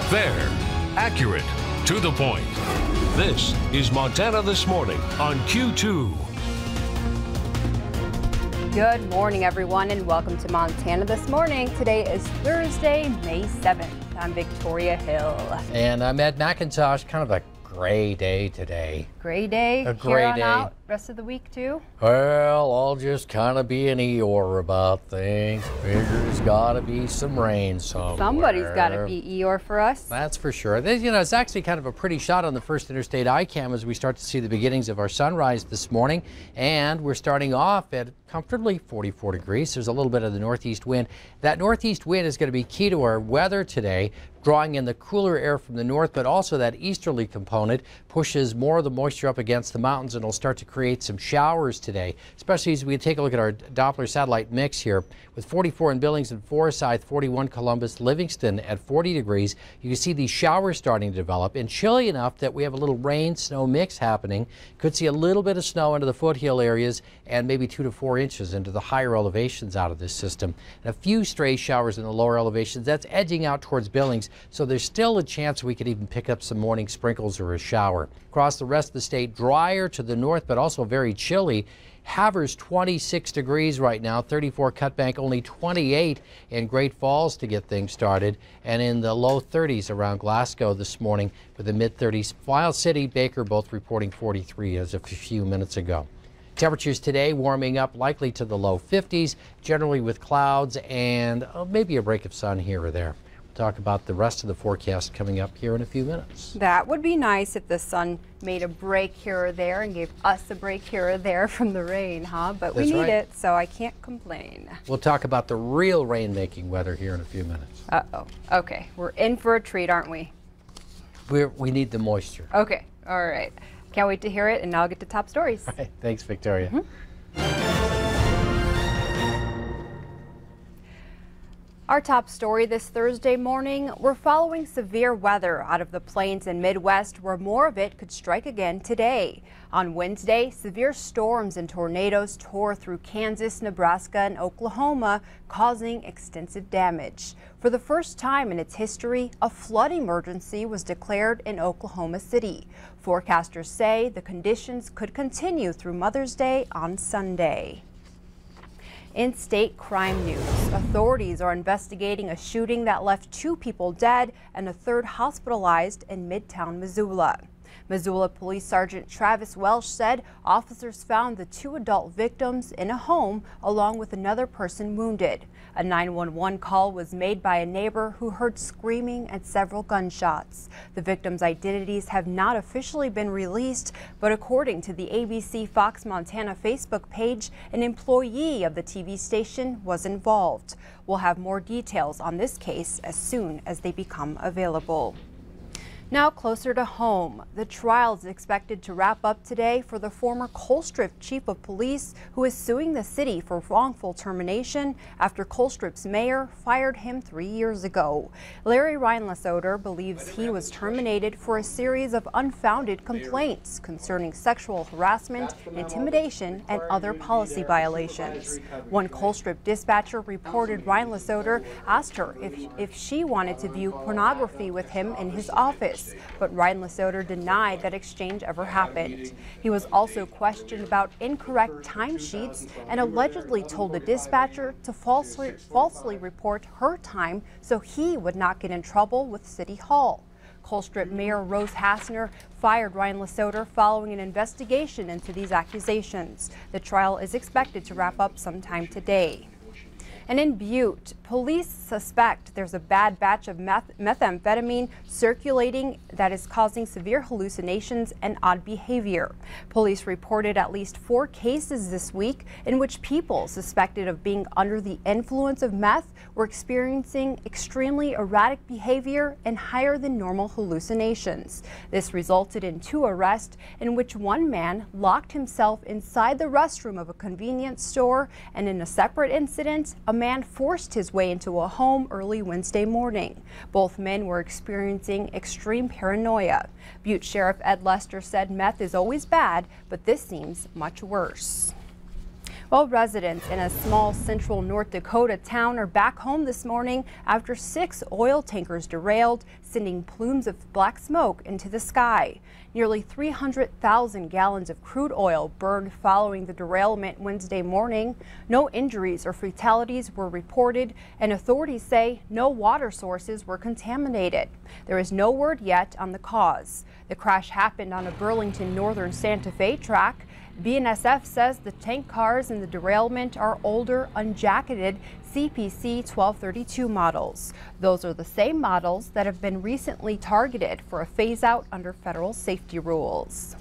Fair, accurate, to the point. This is Montana This Morning on Q2. Good morning, everyone, and welcome to Montana This Morning. Today is Thursday, May 7th. I'm Victoria Hill. And I'm Ed McIntosh. Kind of a gray day today. Gray day? A gray here on day. Out, rest of the week, too? Well, I'll just kind of be an Eeyore about things. There's got to be some rain somewhere. Somebody's got to be Eeyore for us. That's for sure. You know, it's actually kind of a pretty shot on the first interstate iCam as we start to see the beginnings of our sunrise this morning. And we're starting off at comfortably 44 degrees. There's a little bit of the northeast wind. That northeast wind is going to be key to our weather today, drawing in the cooler air from the north, but also that easterly component pushes more of the moisture up against the mountains, and it'll start to create some showers today, especially as we take a look at our Doppler satellite mix here. With 44 in Billings and Forsyth, 41 Columbus, Livingston at 40 degrees. You can see these showers starting to develop, and chilly enough that we have a little rain-snow mix happening. Could see a little bit of snow into the foothill areas and maybe 2 to 4 inches into the higher elevations out of this system. And a few stray showers in the lower elevations. That's edging out towards Billings, so there's still a chance we could even pick up some morning sprinkles or a shower. Across the rest of the state, drier to the north, but also very chilly. Havers 26 degrees right now, 34 Cutbank, only 28 in Great Falls to get things started, and in the low 30s around Glasgow this morning with the mid 30s. Miles City, Baker both reporting 43 as of a few minutes ago. Temperatures today warming up likely to the low 50s, generally with clouds and maybe a break of sun here or there. Talk about the rest of the forecast coming up here in a few minutes. That would be nice if the sun made a break here or there and gave us a break here or there from the rain, huh? But we need it, so I can't complain. We'll talk about the real rain-making weather here in a few minutes. Uh-oh. Okay, we're in for a treat, aren't we? We need the moisture. Okay, all right. Can't wait to hear it, and now I'll get to top stories. All right. Thanks, Victoria. Our top story this Thursday morning, we're following severe weather out of the plains and Midwest where more of it could strike again today. On Wednesday, severe storms and tornadoes tore through Kansas, Nebraska, and Oklahoma, causing extensive damage. For the first time in its history, a flood emergency was declared in Oklahoma City. Forecasters say the conditions could continue through Mother's Day on Sunday. In state crime news, authorities are investigating a shooting that left 2 people dead and a third hospitalized in Midtown Missoula. Missoula Police Sergeant Travis Welsh said officers found the 2 adult victims in a home along with another person wounded. A 911 call was made by a neighbor who heard screaming and several gunshots. The victims' identities have not officially been released, but according to the ABC Fox Montana Facebook page, an employee of the TV station was involved. We'll have more details on this case as soon as they become available. Now closer to home, the trial is expected to wrap up today for the former Colstrip chief of police who is suing the city for wrongful termination after Colstrip's mayor fired him 3 years ago. Larry Reinlesoder believes he was terminated for a series of unfounded complaints concerning sexual harassment, intimidation, and other policy violations. One Colstrip dispatcher reported Reinlesoder asked her if she wanted to view pornography with him in his office. But Reinlesoder denied that exchange ever happened. He was also questioned about incorrect timesheets and allegedly told the dispatcher to falsely report her time so he would not get in trouble with City Hall. Colstrip Mayor Rose Hassner fired Reinlesoder following an investigation into these accusations. The trial is expected to wrap up sometime today. And in Butte, police suspect there's a bad batch of methamphetamine circulating that is causing severe hallucinations and odd behavior. Police reported at least 4 cases this week in which people suspected of being under the influence of meth were experiencing extremely erratic behavior and higher than normal hallucinations. This resulted in 2 arrests in which one man locked himself inside the restroom of a convenience store, and in a separate incident, a man forced his way into a home early Wednesday morning. Both men were experiencing extreme paranoia. Butte Sheriff Ed Lester said meth is always bad, but this seems much worse. Well, residents in a small central North Dakota town are back home this morning after 6 oil tankers derailed, sending plumes of black smoke into the sky. Nearly 300,000 gallons of crude oil burned following the derailment Wednesday morning. No injuries or fatalities were reported, and authorities say no water sources were contaminated. There is no word yet on the cause. The crash happened on a Burlington Northern Santa Fe track. BNSF says the tank cars in the derailment are older, unjacketed CPC 1232 models. Those are the same models that have been recently targeted for a phase-out under federal safety rules.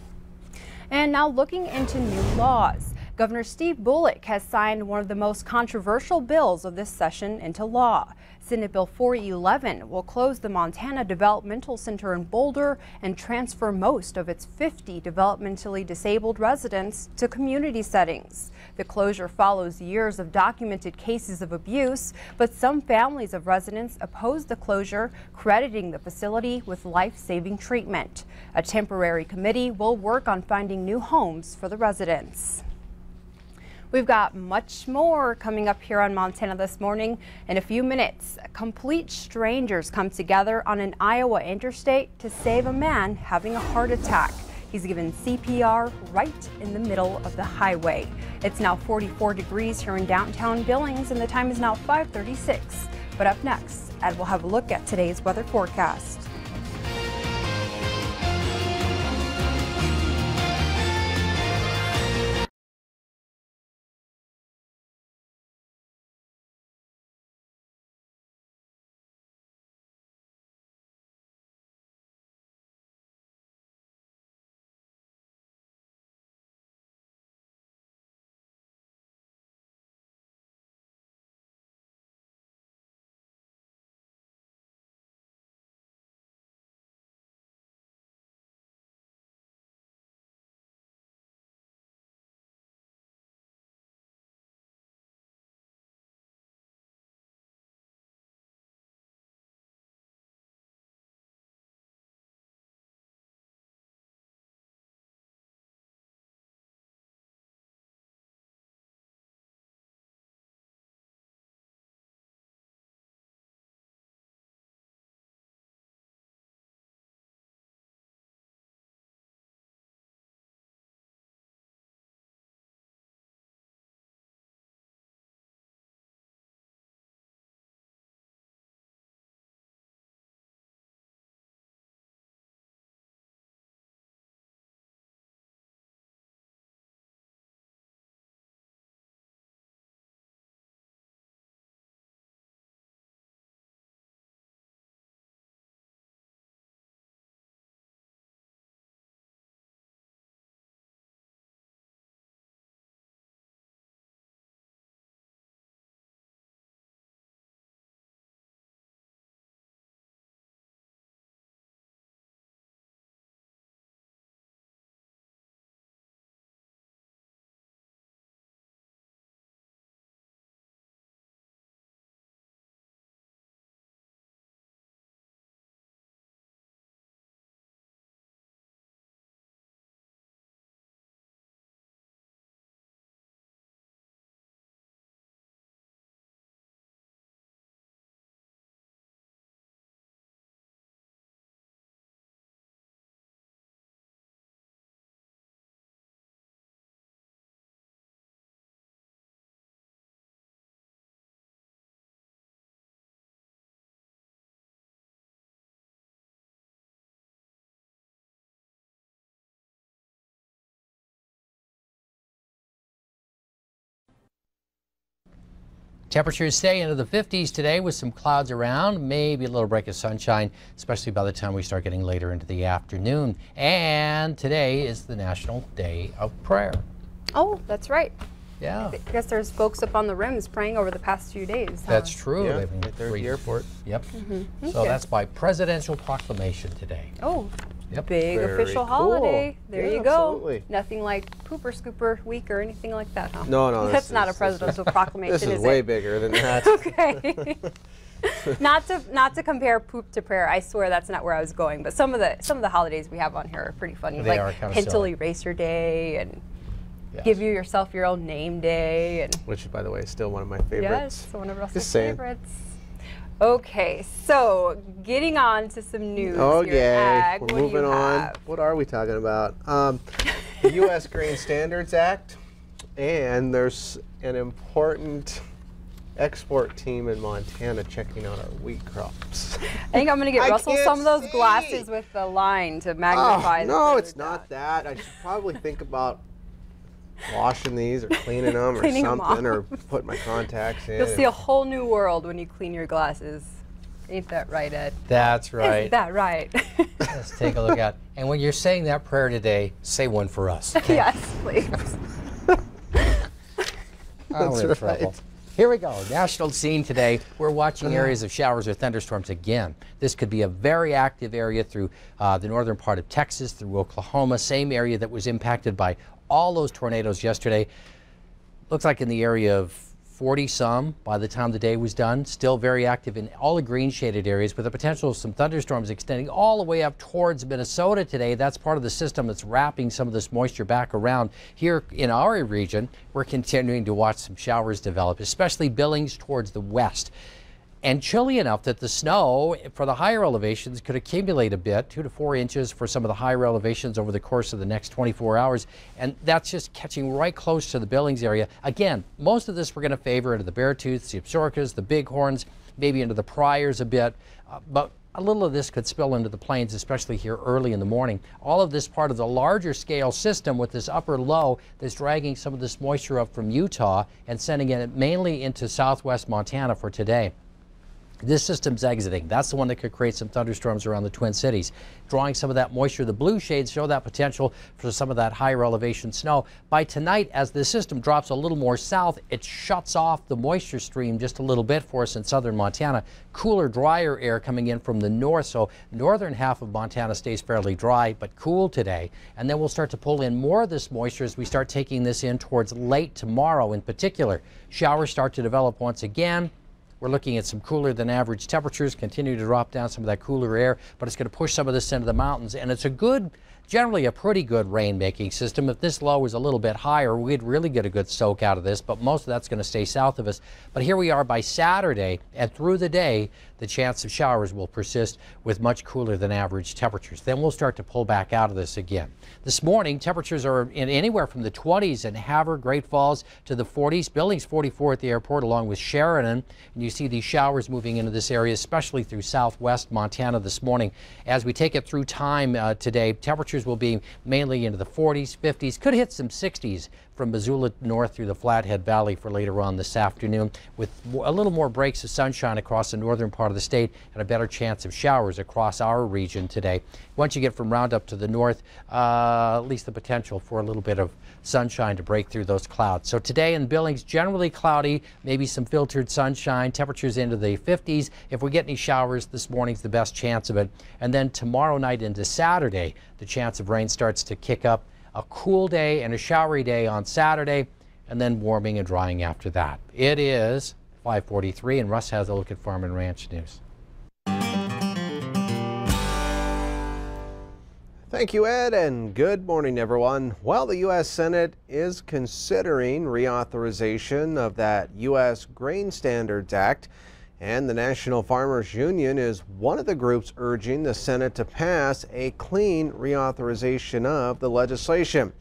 And now looking into new laws. Governor Steve Bullock has signed one of the most controversial bills of this session into law. Senate Bill 411 will close the Montana Developmental Center in Boulder and transfer most of its 50 developmentally disabled residents to community settings. The closure follows years of documented cases of abuse, but some families of residents oppose the closure, crediting the facility with life-saving treatment. A temporary committee will work on finding new homes for the residents. We've got much more coming up here on Montana This Morning. In a few minutes, complete strangers come together on an Iowa interstate to save a man having a heart attack. He's given CPR right in the middle of the highway. It's now 44 degrees here in downtown Billings, and the time is now 5:36. But up next, Ed will have a look at today's weather forecast. Temperatures stay into the 50s today with some clouds around, maybe a little break of sunshine, especially by the time we start getting later into the afternoon. And today is the National Day of Prayer. Oh, that's right. Yeah. I guess there's folks up on the rims praying over the past few days. Huh? That's true. Yeah, They've been right there at the airport. Yep. Mm-hmm. So that's by presidential proclamation today. Oh, Yep. big Very official cool. holiday. There Yeah, you go. absolutely. Nothing like Pooper Scooper Week or anything like that, huh? No, That's not a presidential proclamation, This is is way it? bigger than that. Okay. not to compare poop to prayer. I swear that's not where I was going. But some of the holidays we have on here are pretty funny. They like are kind of Hintley silly. Racer Day and Yes. Give yourself your own name day. And Which, by the way, is still one of my favorites. yes, one of Russell's Just saying. favorites. Okay, so getting on to some news here. Okay, Ag, we're what do you moving on. have? What are we talking about? The U.S. Grain Standards Act, and there's an important export team in Montana checking out our wheat crops. I think I'm going to get I Russell can't some of those see. glasses with the line to magnify. the No, further it's not down. that. I should probably think about washing these or cleaning them or Cleaning 'em something, or off. put my contacts in. You'll see a whole new world when you clean your glasses. Ain't that right, Ed? That's right. Isn't that right? Let's take a look at. And when you're saying that prayer today, say one for us. Okay? Yes, please. Oh, we're in trouble. Here we go. National scene today. We're watching areas of showers or thunderstorms again. This could be a very active area through the northern part of Texas, through Oklahoma, same area that was impacted by all those tornadoes yesterday. Looks like in the area of 40-some by the time the day was done. Still very active in all the green shaded areas, with the potential of some thunderstorms extending all the way up towards Minnesota today. That's part of the system that's wrapping some of this moisture back around. Here in our region, we're continuing to watch some showers develop, especially Billings towards the west. And chilly enough that the snow for the higher elevations could accumulate a bit, 2 to 4 inches for some of the higher elevations over the course of the next 24 hours. And that's just catching right close to the Billings area. Again, most of this we're going to favor into the Beartooths, the Absarokas, the Bighorns, maybe into the Pryors a bit. But a little of this could spill into the plains, especially here early in the morning. All of this part of the larger scale system with this upper low that's dragging some of this moisture up from Utah and sending it mainly into southwest Montana for today. This system's exiting. That's the one that could create some thunderstorms around the Twin Cities. Drawing some of that moisture, the blue shades show that potential for some of that higher elevation snow. By tonight, as the system drops a little more south, it shuts off the moisture stream just a little bit for us in southern Montana. Cooler, drier air coming in from the north, so northern half of Montana stays fairly dry but cool today. And then we'll start to pull in more of this moisture as we start taking this in towards late tomorrow in particular. Showers start to develop once again. We're looking at some cooler than average temperatures, continue to drop down some of that cooler air, but it's going to push some of this into the mountains. And it's a good, generally a pretty good rain-making system. If this low was a little bit higher, we'd really get a good soak out of this, but most of that's going to stay south of us. But here we are by Saturday, and through the day, the chance of showers will persist with much cooler than average temperatures. Then we'll start to pull back out of this again. This morning, temperatures are in anywhere from the 20s in Havre, Great Falls, to the 40s. Billings 44 at the airport, along with Sheridan. And you see these showers moving into this area, especially through southwest Montana this morning. As we take it through time today, temperatures will be mainly into the 40s, 50s, could hit some 60s from Missoula north through the Flathead Valley for later on this afternoon, with a little more breaks of sunshine across the northern part of the state and a better chance of showers across our region today. Once you get from Roundup to the north, at least the potential for a little bit of sunshine to break through those clouds. So today in Billings, generally cloudy, maybe some filtered sunshine, temperatures into the 50s. If we get any showers, this morning's the best chance of it. And then tomorrow night into Saturday, the chance of rain starts to kick up. A cool day and a showery day on Saturday, and then warming and drying after that. It is 5:43, and Russ has a look at Farm and Ranch news. Thank you, Ed, and good morning, everyone. Well, the U.S. Senate is considering reauthorization of that U.S. Grain Standards Act, and the National Farmers Union is one of the groups urging the Senate to pass a clean reauthorization of the legislation.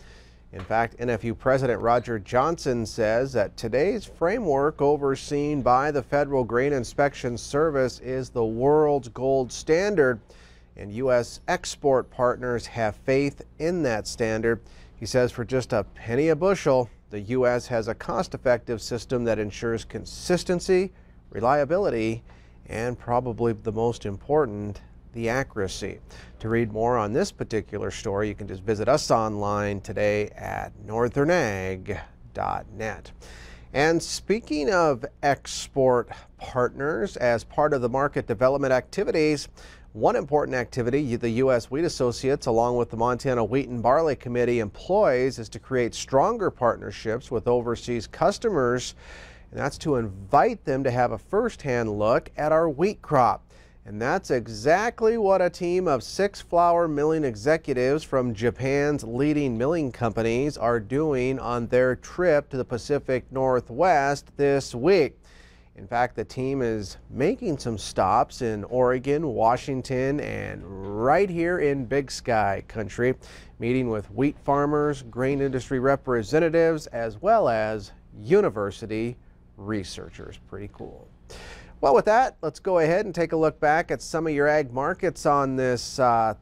In fact, NFU President Roger Johnson says that today's framework overseen by the Federal Grain Inspection Service is the world's gold standard, and U.S. export partners have faith in that standard. He says for just a penny a bushel, the U.S. has a cost-effective system that ensures consistency, reliability, and probably the most important, the accuracy. To read more on this particular story, you can just visit us online today at northernag.net. And speaking of export partners, as part of the market development activities, one important activity the U.S. Wheat Associates, along with the Montana Wheat and Barley Committee, employs is to create stronger partnerships with overseas customers. And that's to invite them to have a first-hand look at our wheat crop. And that's exactly what a team of 6 flour milling executives from Japan's leading milling companies are doing on their trip to the Pacific Northwest this week. In fact, the team is making some stops in Oregon, Washington, and right here in Big Sky country, meeting with wheat farmers, grain industry representatives, as well as university researchers. Pretty cool. Well, with that, let's go ahead and take a look back at some of your ag markets on this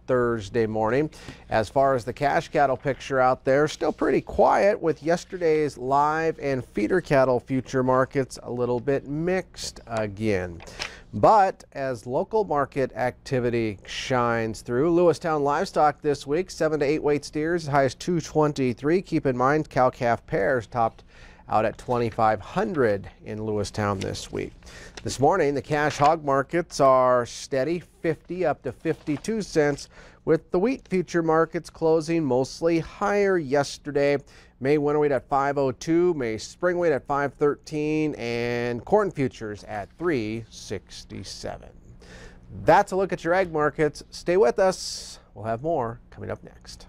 Thursday morning. As far as the cash cattle picture out there, still pretty quiet, with yesterday's live and feeder cattle future markets a little bit mixed again. But as local market activity shines through, Lewistown livestock this week, 7 to 8 weight steers as high as 223. Keep in mind, cow-calf pairs topped out at 2,500 in Lewistown this week. This morning, the cash hog markets are steady, 50 up to 52 cents, with the wheat future markets closing mostly higher yesterday. May winter wheat at 502, May spring wheat at 513, and corn futures at 367. That's a look at your ag markets. Stay with us. We'll have more coming up next.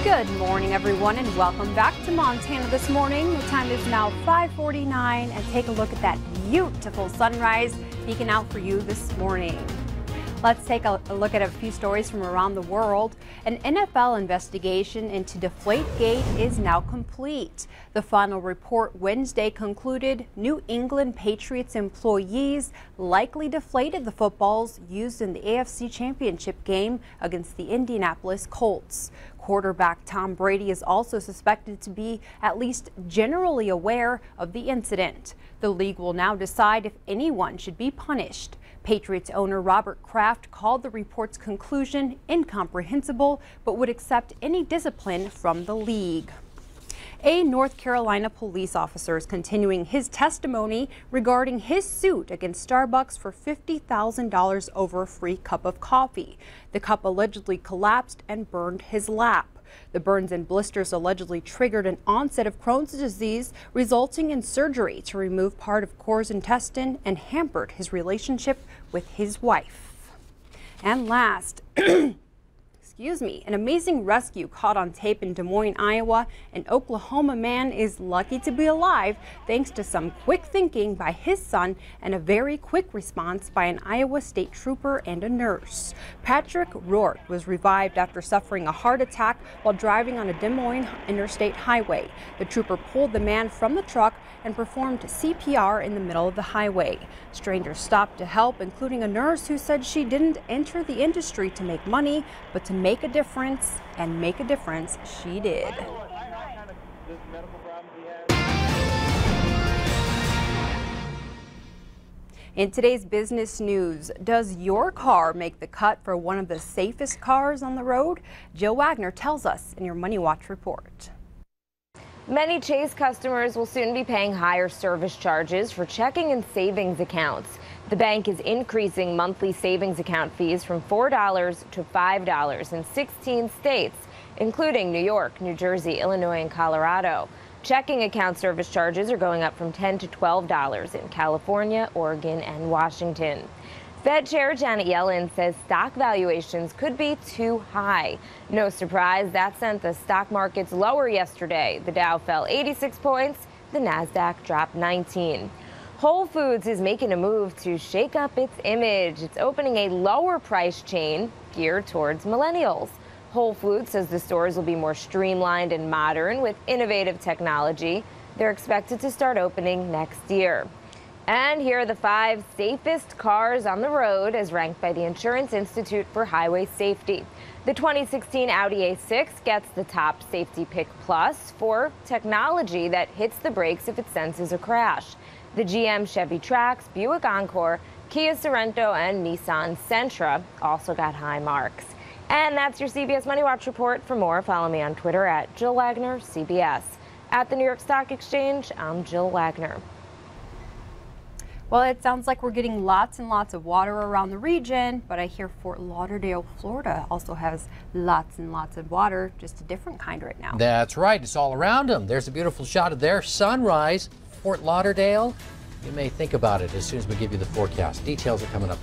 Good morning, everyone, and welcome back to Montana This Morning. The time is now 5:49, and take a look at that beautiful sunrise peeking out for you this morning. Let's take a look at a few stories from around the world. An NFL investigation into Deflategate is now complete. The final report Wednesday concluded New England Patriots employees likely deflated the footballs used in the AFC Championship game against the Indianapolis Colts. Quarterback Tom Brady is also suspected to be at least generally aware of the incident. The league will now decide if anyone should be punished. Patriots owner Robert Kraft called the report's conclusion incomprehensible, but would accept any discipline from the league. A North Carolina police officer is continuing his testimony regarding his suit against Starbucks for $50,000 over a free cup of coffee. The cup allegedly collapsed and burned his lap. The burns and blisters allegedly triggered an onset of Crohn's disease, resulting in surgery to remove part of Core's intestine and hampered his relationship with his wife. And last, an amazing rescue caught on tape in Des Moines, Iowa. An Oklahoma man is lucky to be alive thanks to some quick thinking by his son and a very quick response by an Iowa State trooper and a nurse. Patrick Rourke was revived after suffering a heart attack while driving on a Des Moines interstate highway. The trooper pulled the man from the truck and performed CPR in the middle of the highway. Strangers stopped to help, including a nurse who said she didn't enter the industry to make money, but to make a difference, and make a difference she did. In today's business news, does your car make the cut for one of the safest cars on the road? Jill Wagner tells us in your Money Watch report. Many Chase customers will soon be paying higher service charges for checking and savings accounts. The bank is increasing monthly savings account fees from $4 to $5 in 16 states, including New York, New Jersey, Illinois, and Colorado. Checking account service charges are going up from $10 to $12 in California, Oregon, and Washington. Fed Chair Janet Yellen says stock valuations could be too high. No surprise, that sent the stock markets lower yesterday. The Dow fell 86 points, the Nasdaq dropped 19. Whole Foods is making a move to shake up its image. It's opening a lower price chain geared towards millennials. Whole Foods says the stores will be more streamlined and modern with innovative technology. They're expected to start opening next year. And here are the 5 safest cars on the road as ranked by the Insurance Institute for Highway Safety. The 2016 Audi A6 gets the top safety pick plus for technology that hits the brakes if it senses a crash. The GM Chevy Trax, Buick Encore, Kia Sorento, and Nissan Sentra also got high marks. And that's your CBS Money Watch report. For more, follow me on Twitter at Jill Wagner CBS. At the New York Stock Exchange, I'm Jill Wagner. Well, it sounds like we're getting lots and lots of water around the region, but I hear Fort Lauderdale, Florida also has lots and lots of water, just a different kind right now. That's right. It's all around them. There's a beautiful shot of their sunrise, Fort Lauderdale. You may think about it as soon as we give you the forecast. Details are coming up.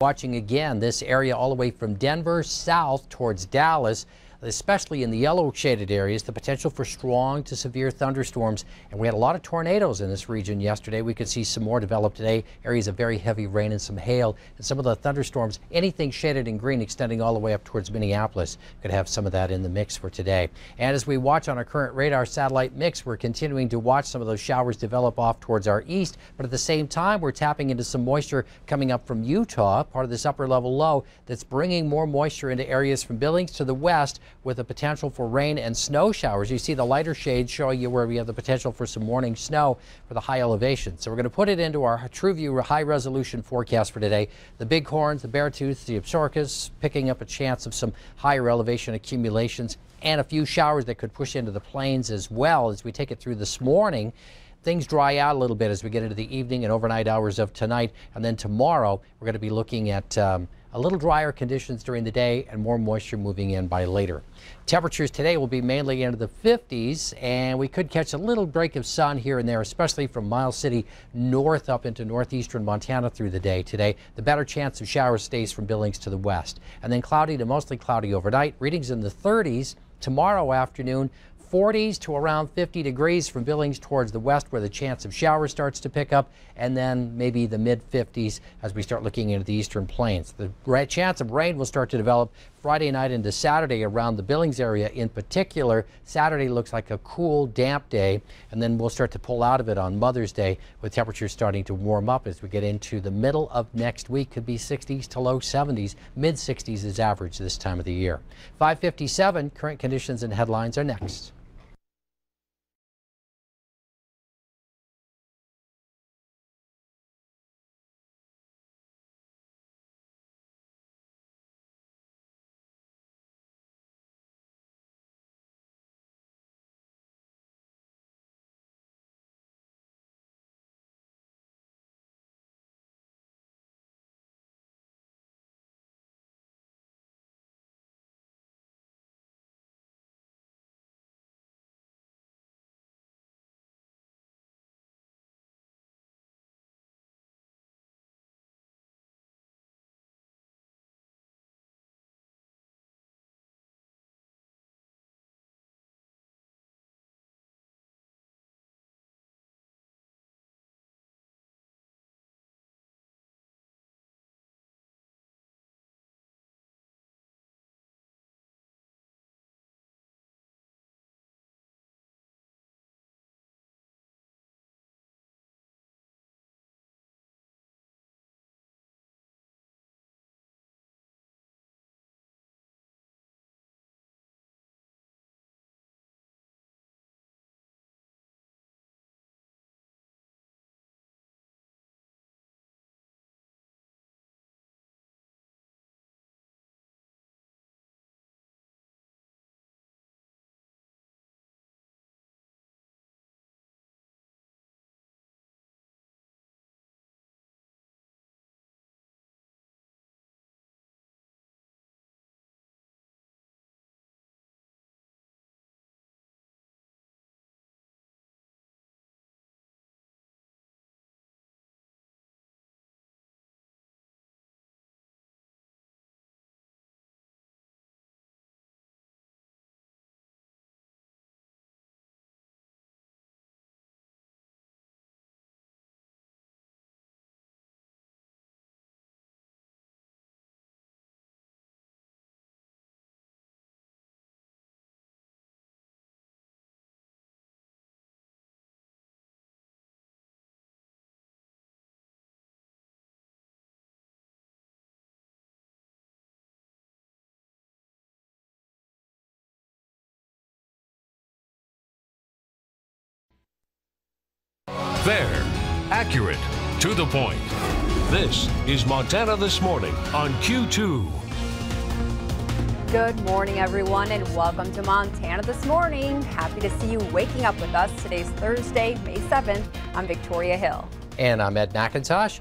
Watching again this area all the way from Denver south towards Dallas, especially in the yellow shaded areas, the potential for strong to severe thunderstorms. And we had a lot of tornadoes in this region yesterday. We could see some more develop today. Areas of very heavy rain and some hail. And some of the thunderstorms, anything shaded in green extending all the way up towards Minneapolis, could have some of that in the mix for today. And as we watch on our current radar satellite mix, we're continuing to watch some of those showers develop off towards our east. But at the same time, we're tapping into some moisture coming up from Utah, part of this upper level low that's bringing more moisture into areas from Billings to the west, with the potential for rain and snow showers. You see the lighter shades showing you where we have the potential for some morning snow for the high elevation. So we're going to put it into our TrueView high resolution forecast for today. The bighorns, the beartooths, the absarokas picking up a chance of some higher elevation accumulations and a few showers that could push into the plains as well. As we take it through this morning, things dry out a little bit as we get into the evening and overnight hours of tonight. And then tomorrow, we're going to be looking at a little drier conditions during the day and more moisture moving in by later. Temperatures today will be mainly into the 50s, and we could catch a little break of sun here and there, especially from Miles City north up into northeastern Montana through the day today. The better chance of showers stays from Billings to the west. And then cloudy to mostly cloudy overnight. Readings in the 30s tomorrow afternoon. 40s to around 50 degrees from Billings towards the west, where the chance of showers starts to pick up, and then maybe the mid 50s as we start looking into the eastern plains. The chance of rain will start to develop Friday night into Saturday around the Billings area in particular. Saturday looks like a cool, damp day, and then we'll start to pull out of it on Mother's Day, with temperatures starting to warm up as we get into the middle of next week. Could be 60s to low 70s. Mid 60s is average this time of the year. 5:57, current conditions and headlines are next. Fair, accurate, to the point. This is Montana This Morning on Q2. Good morning, everyone, and welcome to Montana This Morning. Happy to see you waking up with us. Today's Thursday, May 7th. I'm Victoria Hill. And I'm Ed McIntosh.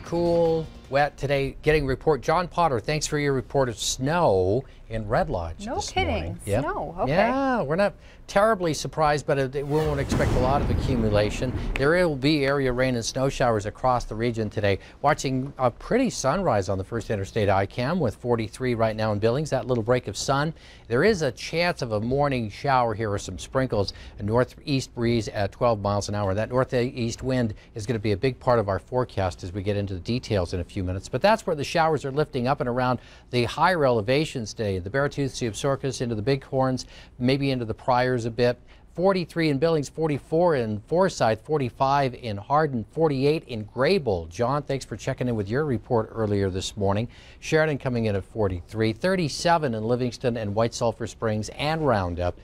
Cool wet today. Getting a report. John Potter, thanks for your report of snow in Red Lodge No this kidding. morning. Yep. Snow. Okay. Yeah, we're not terribly surprised, but we won't expect a lot of accumulation. There will be area rain and snow showers across the region today. Watching a pretty sunrise on the first interstate ICAM with 43 right now in Billings. That little break of sun. There is a chance of a morning shower here or some sprinkles. A northeast breeze at 12 miles an hour. That northeast wind is going to be a big part of our forecast as we get into the details in a few minutes. But that's where the showers are lifting up and around the higher elevations today. The Beartooth, Seobsorcus, into the Bighorns, maybe into the Pryors a bit. 43 in Billings, 44 in Forsyth, 45 in Hardin, 48 in Graybull. John, thanks for checking in with your report earlier this morning. Sheridan coming in at 43, 37 in Livingston and White Sulphur Springs and Roundup.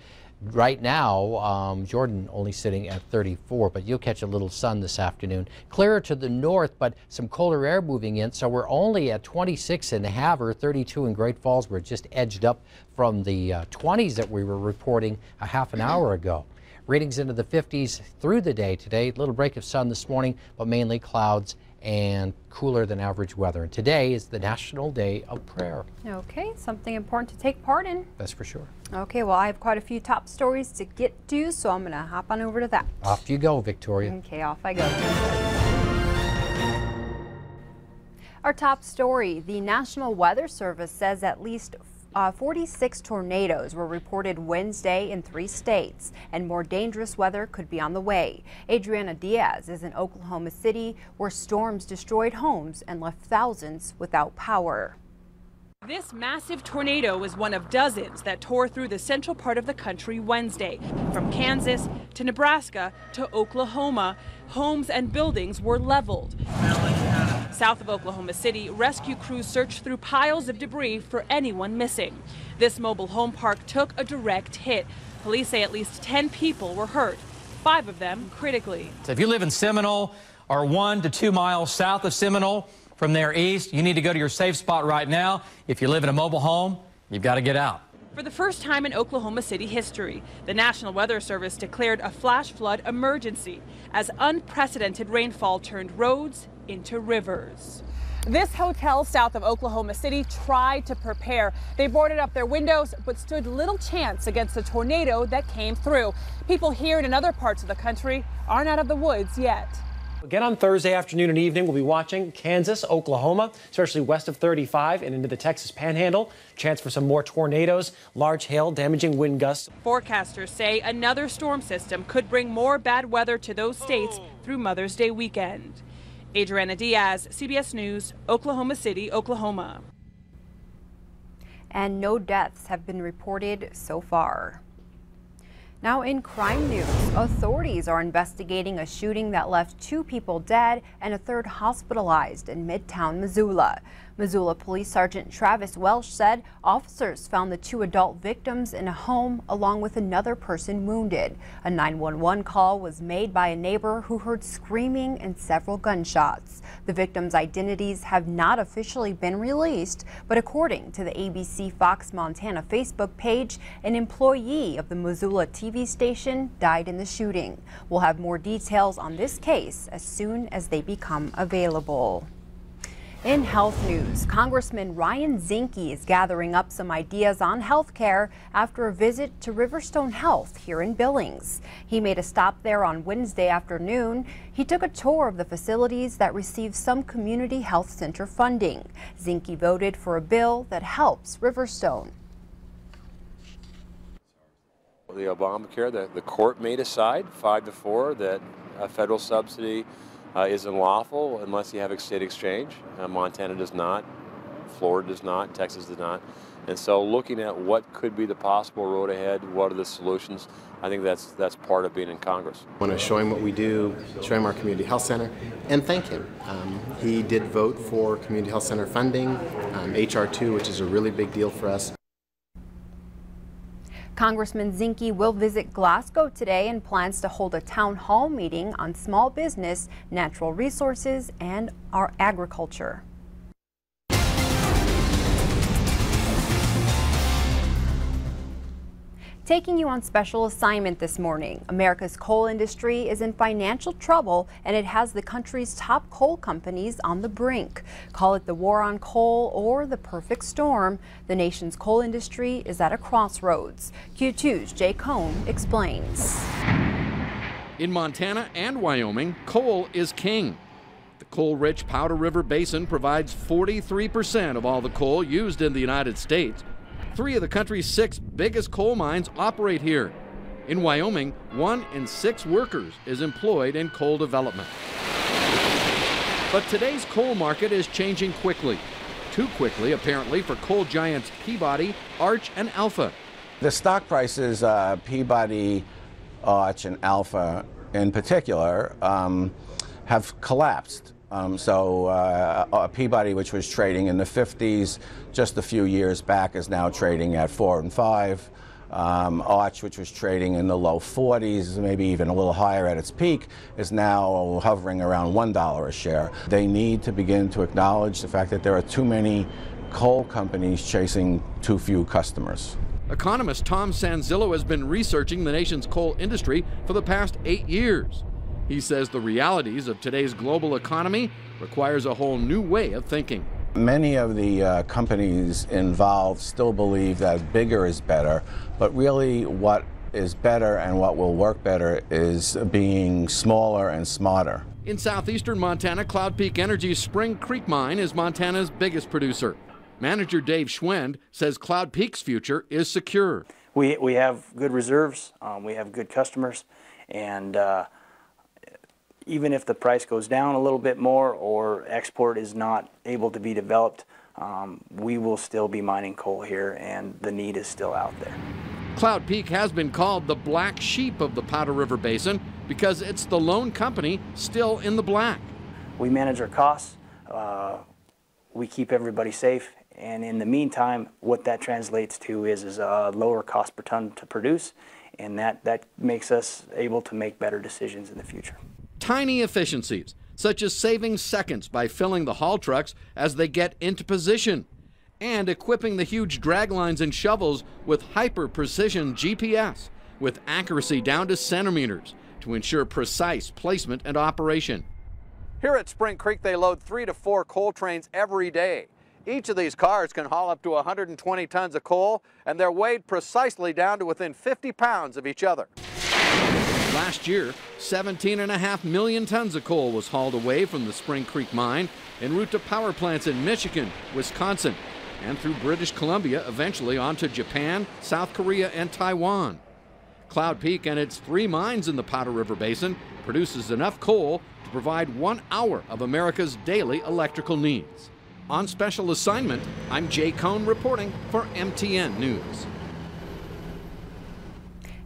Right now, Jordan only sitting at 34, but you'll catch a little sun this afternoon. Clearer to the north, but some colder air moving in, so we're only at 26 in Havre, 32 in Great Falls. We're just edged up from the 20s that we were reporting a half an hour ago. Readings into the 50s through the day today. Little break of sun this morning, but mainly clouds and cooler than average weather. And today is the National Day of Prayer. Okay, something important to take part in. That's for sure. Okay, well, I have quite a few top stories to get to, so I'm going to hop on over to that. Off you go, Victoria. Okay, off I go. Our top story, the National Weather Service says at least 46 tornadoes were reported Wednesday in 3 states, and more dangerous weather could be on the way. Adriana Diaz is in Oklahoma City, where storms destroyed homes and left thousands without power. This massive tornado was one of dozens that tore through the central part of the country Wednesday. From Kansas to Nebraska to Oklahoma, homes and buildings were leveled. South of Oklahoma City, rescue crews searched through piles of debris for anyone missing. This mobile home park took a direct hit. Police say at least 10 people were hurt, 5 of them critically. So if you live in Seminole or 1 to 2 miles south of Seminole, from there east, you need to go to your safe spot right now. If you live in a mobile home, you've got to get out. For the first time in Oklahoma City history, the National Weather Service declared a flash flood emergency as unprecedented rainfall turned roads into rivers. This hotel south of Oklahoma City tried to prepare. They boarded up their windows but stood little chance against the tornado that came through. People here and in other parts of the country aren't out of the woods yet. Again on Thursday afternoon and evening, we'll be watching Kansas, Oklahoma, especially west of 35 and into the Texas Panhandle. Chance for some more tornadoes, large hail, damaging wind gusts. Forecasters say another storm system could bring more bad weather to those states through Mother's Day weekend. Adriana Diaz, CBS News, Oklahoma City, Oklahoma. And no deaths have been reported so far. Now in crime news, authorities are investigating a shooting that left 2 people dead and a 3rd hospitalized in Midtown Missoula. Missoula Police Sergeant Travis Welsh said officers found the 2 adult victims in a home along with another person wounded. A 911 call was made by a neighbor who heard screaming and several gunshots. The victims' identities have not officially been released, but according to the ABC Fox Montana Facebook page, an employee of the Missoula TV station died in the shooting. We'll have more details on this case as soon as they become available. In health news, Congressman Ryan Zinke is gathering up some ideas on health care after a visit to Riverstone Health here in Billings. He made a stop there on Wednesday afternoon. He took a tour of the facilities that receive some community health center funding. Zinke voted for a bill that helps Riverstone. The Obamacare, the court may decide 5-4 that a federal subsidy is unlawful unless you have a state exchange. Montana does not, Florida does not, Texas does not. And so looking at what could be the possible road ahead, what are the solutions, I think that's part of being in Congress. I want to show him what we do, show him our community health center, and thank him. He did vote for community health center funding, HR 2, which is a really big deal for us. Congressman Zinke will visit Glasgow today and plans to hold a town hall meeting on small business, natural resources, and our agriculture. Taking you on special assignment this morning, America's coal industry is in financial trouble and it has the country's top coal companies on the brink. Call it the war on coal or the perfect storm. The nation's coal industry is at a crossroads. Q2's Jay Cohn explains. In Montana and Wyoming, coal is king. The coal-rich Powder River Basin provides 43% of all the coal used in the United States. 3 of the country's 6 biggest coal mines operate here. In Wyoming, 1 in 6 workers is employed in coal development. But today's coal market is changing quickly. Too quickly, apparently, for coal giants Peabody, Arch, and Alpha. The stock prices, Peabody, Arch, and Alpha in particular, have collapsed. Peabody, which was trading in the 50s just a few years back, is now trading at 4 and 5. Arch, which was trading in the low 40s, maybe even a little higher at its peak, is now hovering around $1 a share. They need to begin to acknowledge the fact that there are too many coal companies chasing too few customers. Economist Tom Sanzillo has been researching the nation's coal industry for the past 8 years. He says the realities of today's global economy requires a whole new way of thinking. Many of the companies involved still believe that bigger is better, but really what is better and what will work better is being smaller and smarter. In southeastern Montana, Cloud Peak Energy's Spring Creek mine is Montana's biggest producer. Manager Dave Schwend says Cloud Peak's future is secure. We have good reserves, we have good customers, and even if the price goes down a little bit more or export is not able to be developed, we will still be mining coal here, and the need is still out there. Cloud Peak has been called the black sheep of the Powder River Basin because it's the lone company still in the black. We manage our costs, we keep everybody safe, and in the meantime, what that translates to is a lower cost per ton to produce, and that makes us able to make better decisions in the future. Tiny efficiencies, such as saving seconds by filling the haul trucks as they get into position, and equipping the huge drag lines and shovels with hyper-precision GPS with accuracy down to centimeters to ensure precise placement and operation. Here at Spring Creek, they load 3 to 4 coal trains every day. Each of these cars can haul up to 120 tons of coal, and they're weighed precisely down to within 50 pounds of each other. Last year, 17.5 million tons of coal was hauled away from the Spring Creek mine en route to power plants in Michigan, Wisconsin, and through British Columbia, eventually on to Japan, South Korea, and Taiwan. Cloud Peak and its 3 mines in the Powder River Basin produces enough coal to provide 1 hour of America's daily electrical needs. On special assignment, I'm Jay Cohn reporting for MTN News.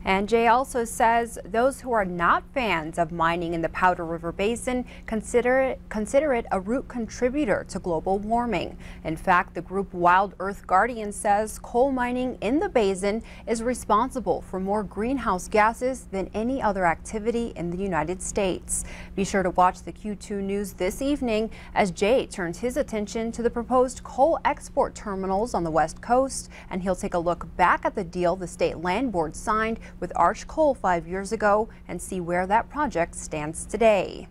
And Jay also says those who are not fans of mining in the Powder River Basin consider it a root contributor to global warming. In fact, the group Wild Earth Guardian says coal mining in the basin is responsible for more greenhouse gases than any other activity in the United States. Be sure to watch the Q2 News this evening as Jay turns his attention to the proposed coal export terminals on the West Coast, and he'll take a look back at the deal the state land board signed with Arch Coal 5 years ago and see where that project stands today.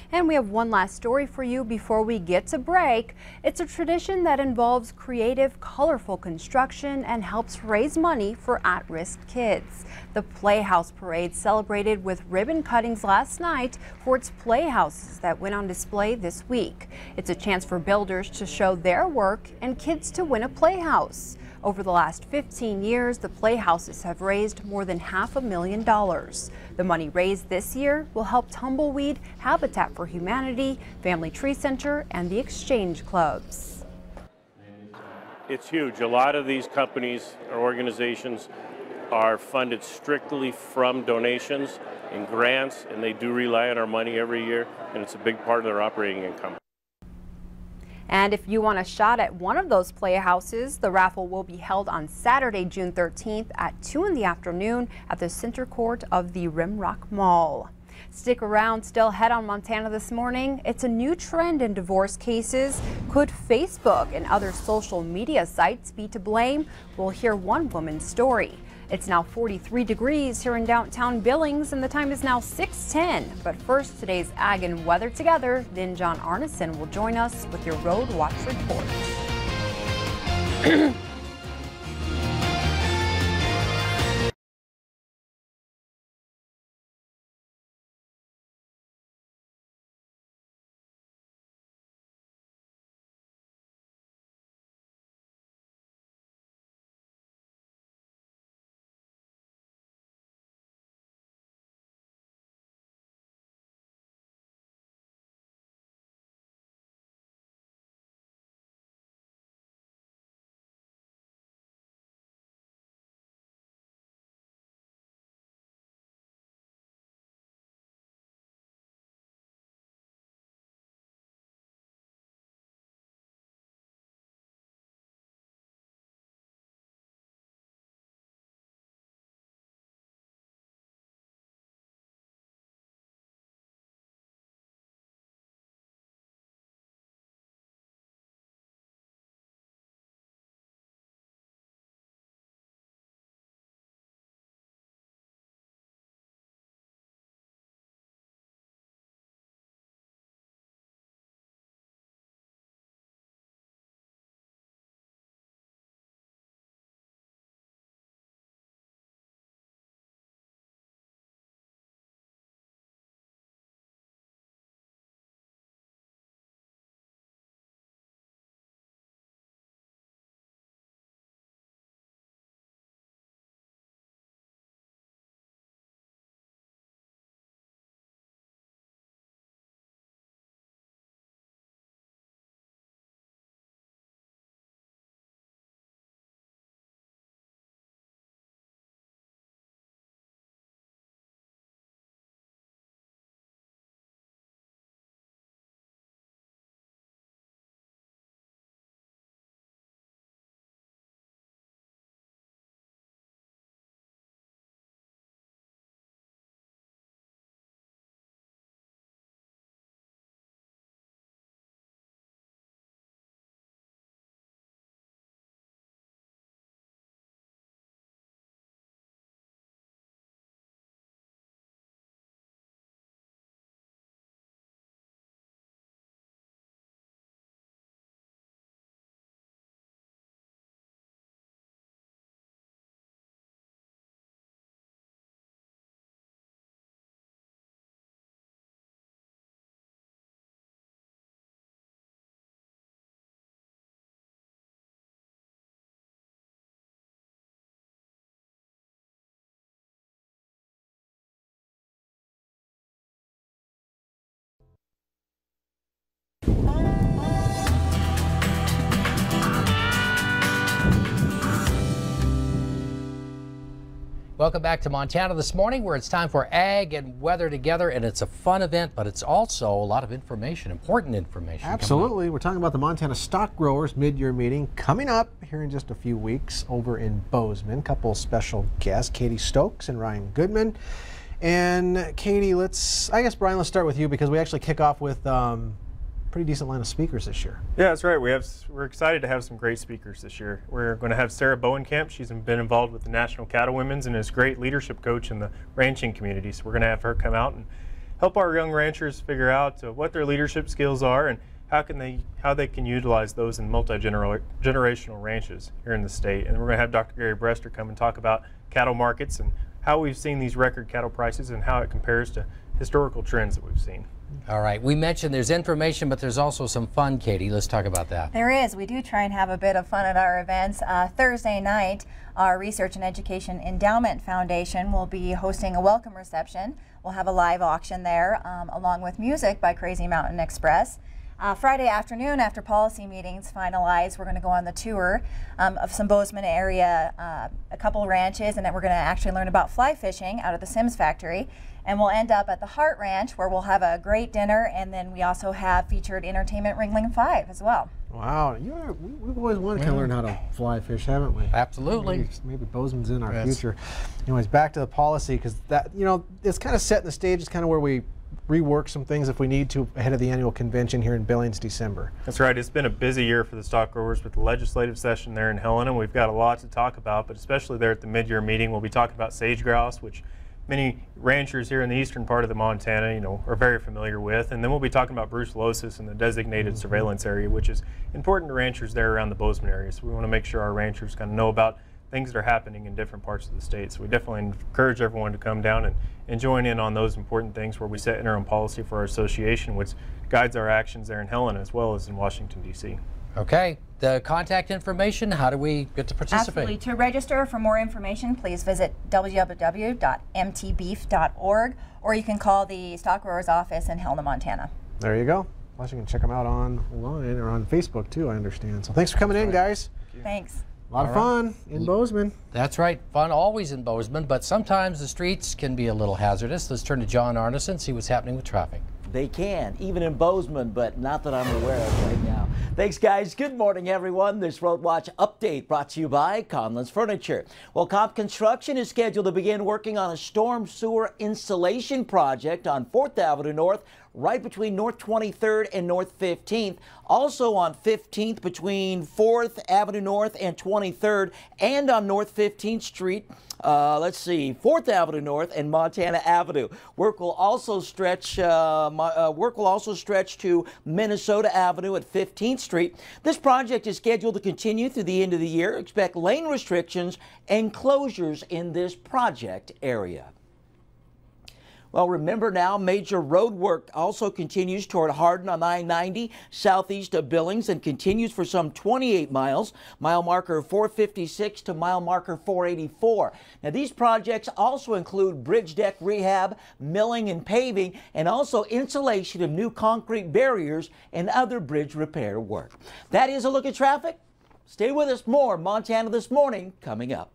And we have one last story for you before we get to break. It's a tradition that involves creative, colorful construction and helps raise money for at-risk kids. The Playhouse Parade celebrated with ribbon cuttings last night for its playhouses that went on display this week. It's a chance for builders to show their work and kids to win a playhouse. Over the last 15 years, the playhouses have raised more than $500,000. The money raised this year will help Tumbleweed, Habitat for Humanity, Family Tree Center, and the Exchange Clubs. It's huge. A lot of these companies or organizations are funded strictly from donations and grants, and they do rely on our money every year, and it's a big part of their operating income. And if you want a shot at one of those playhouses, the raffle will be held on Saturday, June 13th at 2 in the afternoon at the center court of the Rimrock Mall. Stick around, still head on Montana this morning. It's a new trend in divorce cases. Could Facebook and other social media sites be to blame? We'll hear one woman's story. It's now 43 degrees here in downtown Billings, and the time is now 6:10. But first, today's ag and weather together. Then John Arneson will join us with your Road Watch report. Welcome back to Montana This Morning, where it's time for ag and weather together, and it's a fun event, but it's also a lot of information, important information. Absolutely. We're talking about the Montana Stock Growers Mid-Year Meeting coming up here in just a few weeks over in Bozeman. Couple special guests, Katie Stokes and Ryan Goodman. And Katie, I guess Brian, let's start with you because we actually kick off with pretty decent line of speakers this year. Yeah, that's right. We're excited to have some great speakers this year. We're going to have Sarah Bowenkamp. She's been involved with the National Cattle Women's and is a great leadership coach in the ranching community. So we're going to have her come out and help our young ranchers figure out what their leadership skills are and how they can utilize those in multi-generational ranches here in the state. And we're going to have Dr. Gary Brester come and talk about cattle markets and how we've seen these record cattle prices and how it compares to historical trends that we've seen. All right, we mentioned there's information, but there's also some fun, Katie. Let's talk about that. There is. We do try and have a bit of fun at our events. Thursday night, our Research and Education Endowment Foundation will be hosting a welcome reception. We'll have a live auction there, along with music by Crazy Mountain Express. Friday afternoon, after policy meetings finalize, we're going to go on the tour of some Bozeman area, a couple ranches, and then we're going to actually learn about fly fishing out of the Sims factory. And we'll end up at the Hart Ranch, where we'll have a great dinner, and then we also have featured entertainment Ringling 5 as well. Wow, we've always wanted to learn how to fly fish, haven't we? Absolutely. Maybe Bozeman's in our future. Anyways, back to the policy, because that, it's kind of setting the stage. It's kind of where we rework some things if we need to ahead of the annual convention here in Billings, December. That's right. It's been a busy year for the stock growers with the legislative session there in Helena. We've got a lot to talk about, but especially there at the mid-year meeting, we'll be talking about sage grouse, which many ranchers here in the eastern part of the Montana, are very familiar with. And then we'll be talking about brucellosis in the designated surveillance area, which is important to ranchers there around the Bozeman area. So we want to make sure our ranchers kind of know about things that are happening in different parts of the state. So we definitely encourage everyone to come down and join in on those important things where we set interim policy for our association, which guides our actions there in Helena as well as in Washington, D.C. Okay, the contact information, how do we get to participate? Absolutely. To register for more information, please visit www.mtbeef.org, or you can call the stock growers office in Helena, Montana. There you go. Plus you can check them out online or on Facebook too, I understand. So thanks for coming in, guys. Thanks. A lot of fun in Bozeman. That's right, fun always in Bozeman, but sometimes the streets can be a little hazardous. Let's turn to John Arneson, see what's happening with traffic. They can, even in Bozeman, but not that I'm aware of right now. Thanks, guys. Good morning, everyone. This Road Watch update brought to you by Conlon's Furniture. Well, COP Construction is scheduled to begin working on a storm sewer installation project on 4th Avenue North, right between North 23rd and North 15th. Also on 15th between 4th Avenue North and 23rd, and on North 15th Street. 4th Avenue North and Montana Avenue. Work will also stretch to Minnesota Avenue at 15th Street. This project is scheduled to continue through the end of the year. Expect lane restrictions and closures in this project area. Well, remember now, major road work also continues toward Hardin on I-90 southeast of Billings and continues for some 28 miles, mile marker 456 to mile marker 484. Now, these projects also include bridge deck rehab, milling and paving, and also installation of new concrete barriers and other bridge repair work. That is a look at traffic. Stay with us. More Montana This Morning coming up.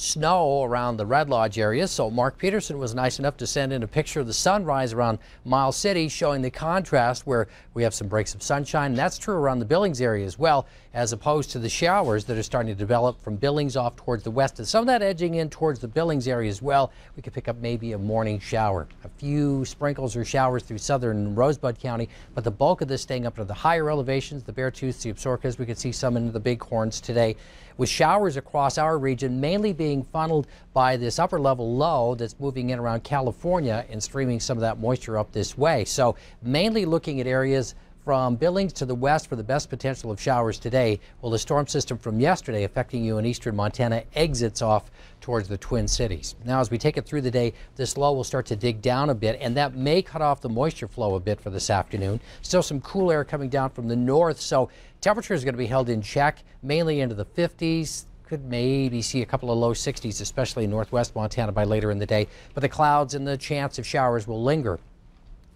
snow around the Red Lodge area. So Mark Peterson was nice enough to send in a picture of the sunrise around Miles City, showing the contrast where we have some breaks of sunshine. And that's true around the Billings area as well, as opposed to the showers that are starting to develop from Billings off towards the west. And some of that edging in towards the Billings area as well. We could pick up maybe a morning shower. A few sprinkles or showers through southern Rosebud County, but the bulk of this staying up to the higher elevations, the Beartooths, the Absarokas. We could see some into the Bighorns today, with showers across our region mainly being funneled by this upper level low that's moving in around California and streaming some of that moisture up this way. So mainly looking at areas from Billings to the west for the best potential of showers today. Well, the storm system from yesterday affecting you in eastern Montana exits off towards the Twin Cities. Now, as we take it through the day, this low will start to dig down a bit, and that may cut off the moisture flow a bit for this afternoon. Still some cool air coming down from the north, so temperature is going to be held in check, mainly into the 50s. Could maybe see a couple of low 60s, especially in northwest Montana by later in the day, but the clouds and the chance of showers will linger.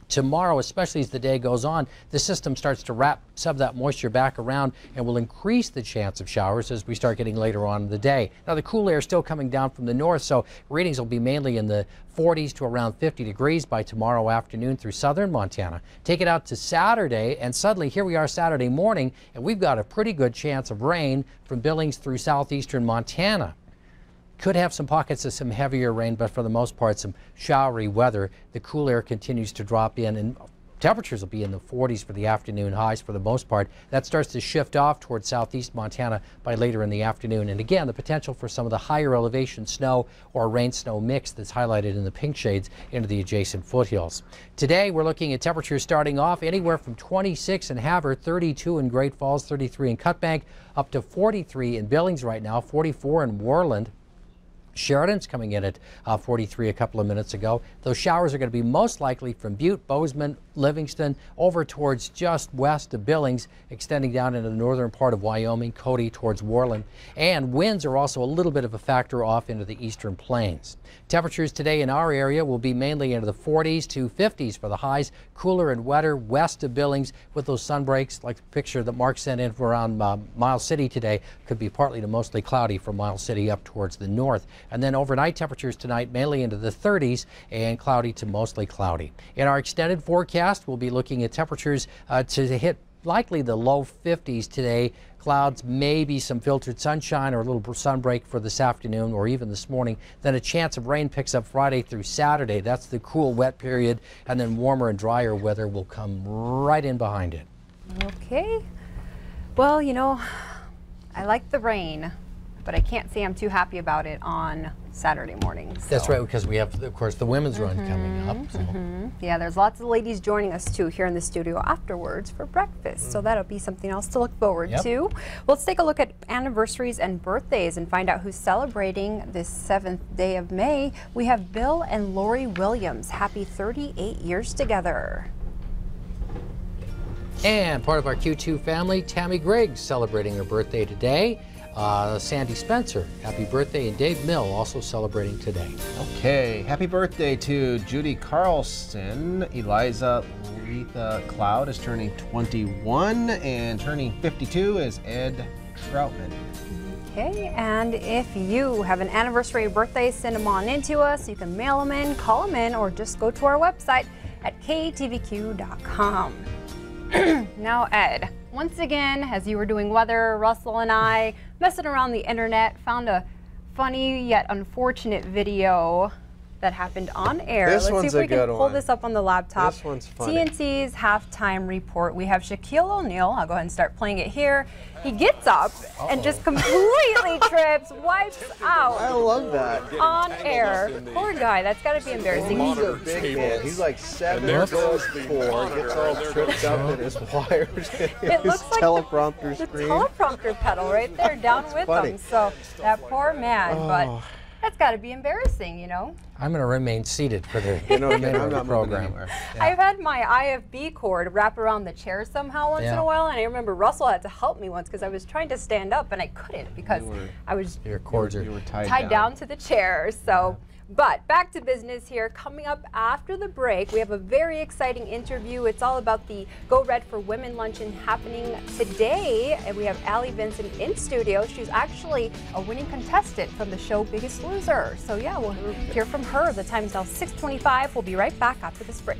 Tomorrow, especially as the day goes on, the system starts to wrap some of that moisture back around and will increase the chance of showers as we start getting later on in the day. Now, the cool air is still coming down from the north, so readings will be mainly in the 40s to around 50 degrees by tomorrow afternoon through southern Montana. Take it out to Saturday, and suddenly here we are Saturday morning, and we've got a pretty good chance of rain from Billings through southeastern Montana. Could have some pockets of some heavier rain, but for the most part, some showery weather. The cool air continues to drop in, and temperatures will be in the 40s for the afternoon highs for the most part. That starts to shift off towards southeast Montana by later in the afternoon. And again, the potential for some of the higher elevation snow or rain-snow mix that's highlighted in the pink shades into the adjacent foothills. Today, we're looking at temperatures starting off anywhere from 26 in Havre, 32 in Great Falls, 33 in Cutbank, up to 43 in Billings right now, 44 in Worland. Sheridan's coming in at 43 a couple of minutes ago. Those showers are going to be most likely from Butte, Bozeman, Livingston, over towards just west of Billings, extending down into the northern part of Wyoming, Cody towards Worland. And winds are also a little bit of a factor off into the eastern plains. Temperatures today in our area will be mainly into the 40s to 50s for the highs, cooler and wetter west of Billings with those sun breaks like the picture that Mark sent in from around Miles City today. Could be partly to mostly cloudy from Miles City up towards the north. And then overnight temperatures tonight mainly into the 30s and cloudy to mostly cloudy. In our extended forecast, we'll be looking at temperatures to hit likely the low 50s today. Clouds, maybe some filtered sunshine or a little sun break for this afternoon or even this morning. Then a chance of rain picks up Friday through Saturday. That's the cool, wet period. And then warmer and drier weather will come right in behind it. Okay. Well, you know, I like the rain, but I can't say I'm too happy about it on Saturday mornings. So. That's right, because we have, of course, the women's run coming up. So. Yeah, there's lots of ladies joining us too here in the studio afterwards for breakfast. So that'll be something else to look forward to. Well, let's take a look at anniversaries and birthdays and find out who's celebrating this 7th day of May. We have Bill and Lori Williams. Happy 38 years together. And part of our Q2 family, Tammy Griggs, celebrating her birthday today. Sandy Spencer, happy birthday, and Dave Mill also celebrating today. Okay, happy birthday to Judy Carlson. Eliza Letha Cloud is turning 21, and turning 52 is Ed Troutman. Okay, and if you have an anniversary or birthday, send them on in to us. You can mail them in, call them in, or just go to our website at KTVQ.com. Now, Ed, once again, as you were doing weather, Russell and I, messing around the internet, found a funny yet unfortunate video that happened on air. Let's see if we can pull this up on the laptop. This one's funny. TNT's halftime report. We have Shaquille O'Neal. I'll go ahead and start playing it here. He gets up and just completely trips, wipes out. I love that. On air. Poor guy. That's got to be embarrassing. He's a big man. He's like 7'4", gets all tripped up in his wires. It looks like teleprompter the screen. teleprompter pedal right there down with him. So that poor man. But that's got to be embarrassing, you know. I'm going to remain seated for the I'm remainder of the not moving program. anywhere. I've had my IFB cord wrapped around the chair somehow once in a while, and I remember Russell had to help me once because I was trying to stand up and I couldn't because I was Your cords You were tied down to the chair. So. But back to business here. Coming up after the break, we have a very exciting interview. It's all about the Go Red for Women luncheon happening today. And we have Allie Vincent in studio. She's actually a winning contestant from the show Biggest Loser. So yeah, we'll hear from her. The time's now 6:25. We'll be right back after this break.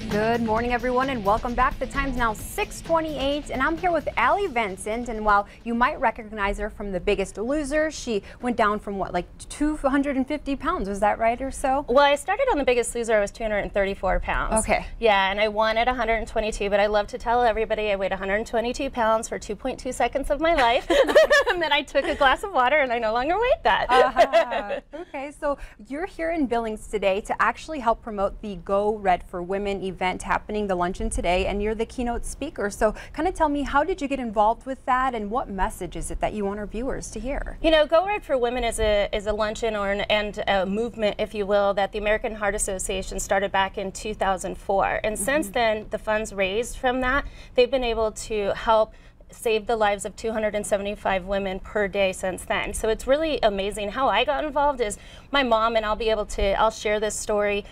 Good morning, everyone, and welcome back. The time's now 6:28, and I'm here with Allie Vincent. And while you might recognize her from The Biggest Loser, she went down from what, like 250 pounds? Was that right or so? Well, I started on The Biggest Loser. I was 234 pounds. Okay. Yeah, and I won at 122. But I love to tell everybody I weighed 122 pounds for 2.2 seconds of my life, and then I took a glass of water, and I no longer weighed that. Okay, so you're here in Billings today to actually help promote the Go Red for Women event happening, the luncheon today, and you're the keynote speaker. So kind of tell me, how did you get involved with that, and what message is it that you want our viewers to hear? You know, Go Red for Women is a luncheon and a movement, if you will, that the American Heart Association started back in 2004. And since then, the funds raised from that, they've been able to help saved the lives of 275 women per day since then. So it's really amazing. How I got involved is my mom, and I'll share this story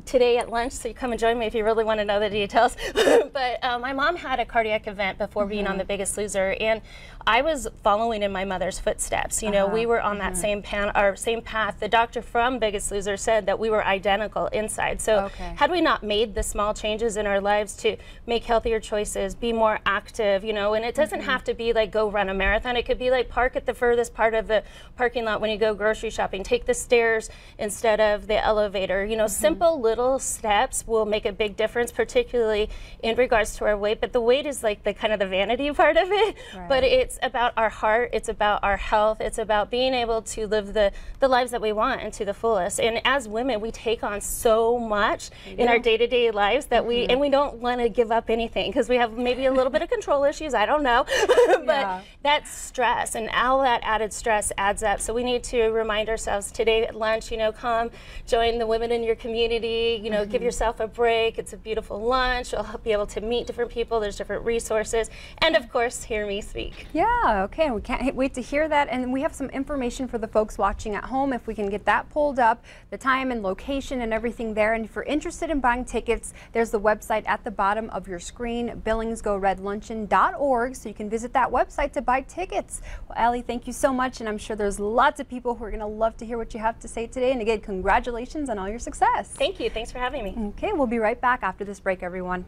today at lunch, so you come and join me if you really want to know the details. But my mom had a cardiac event before being on The Biggest Loser, and I was following in my mother's footsteps. You know, we were on that same path. The doctor from Biggest Loser said that we were identical inside. So had we not made the small changes in our lives to make healthier choices, be more active, you know, and it doesn't have to be like go run a marathon. It could be like park at the furthest part of the parking lot when you go grocery shopping. Take the stairs instead of the elevator. You know, simple little steps will make a big difference, particularly in regards to our weight. But the weight is like the kind of the vanity part of it. But it's about our heart. It's about our health. It's about being able to live the lives that we want and to the fullest. And as women, we take on so much in our day-to-day lives that we don't want to give up anything, because we have maybe a little bit of control issues. snowshoes, I don't know. But that's stress, and all that added stress adds up. So we need to remind ourselves today at lunch, you know, come join the women in your community, you know, give yourself a break. It's a beautiful lunch. You'll be able to meet different people. There's different resources. And of course, hear me speak. Yeah, okay. We can't wait to hear that. And we have some information for the folks watching at home. If we can get that pulled up, the time and location and everything there. And if you're interested in buying tickets, there's the website at the bottom of your screen, billingsgoredluncheon.org. So you can visit that website to buy tickets. Well, Allie, thank you so much. And I'm sure there's lots of people who are going to love to hear what you have to say today. And again, congratulations on all your success. Thank you. Thanks for having me. Okay, we'll be right back after this break, everyone.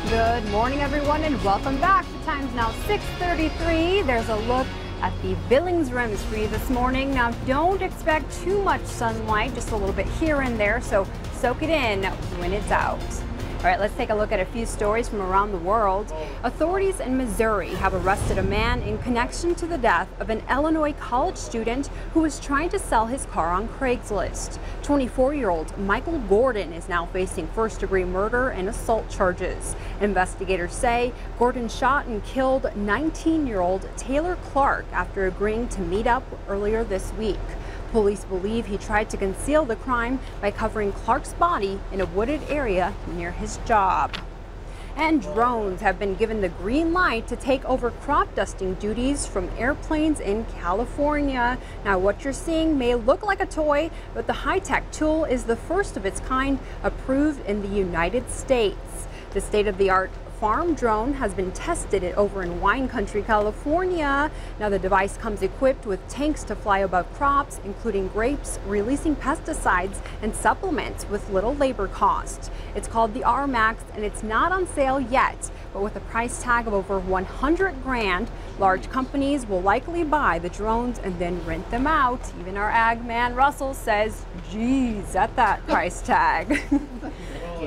Good morning, everyone, and welcome back. The time's now 6:33. There's a look at the Billings rims for you this morning. Now, don't expect too much sunlight, just a little bit here and there, so soak it in when it's out. All right, let's take a look at a few stories from around the world. Authorities in Missouri have arrested a man in connection to the death of an Illinois college student who was trying to sell his car on Craigslist. 24-year-old Michael Gordon is now facing first-degree murder and assault charges. Investigators say Gordon shot and killed 19-year-old Taylor Clark after agreeing to meet up earlier this week. Police believe he tried to conceal the crime by covering Clark's body in a wooded area near his job. And drones have been given the green light to take over crop dusting duties from airplanes in California. Now, what you're seeing may look like a toy, but the high-tech tool is the first of its kind approved in the United States. The state-of-the-art farm drone has been tested over in wine country, California. Now, the device comes equipped with tanks to fly above crops, including grapes, releasing pesticides and supplements with little labor cost. It's called the R-Max, and it's not on sale yet, but with a price tag of over 100 grand, large companies will likely buy the drones and then rent them out. Even our ag man Russell says, geez, at that price tag.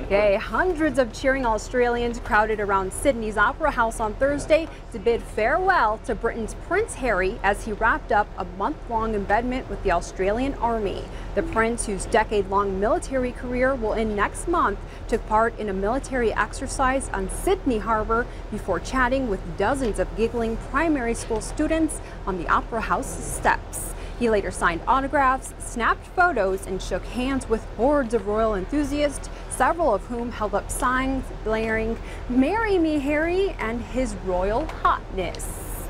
Okay, hundreds of cheering Australians crowded around Sydney's Opera House on Thursday to bid farewell to Britain's Prince Harry as he wrapped up a month-long embedment with the Australian Army. The prince, whose decade-long military career will end next month, took part in a military exercise on Sydney Harbour before chatting with dozens of giggling primary school students on the Opera House steps. He later signed autographs, snapped photos, and shook hands with hordes of royal enthusiasts, several of whom held up signs blaring, "Marry me, Harry," and his royal hotness.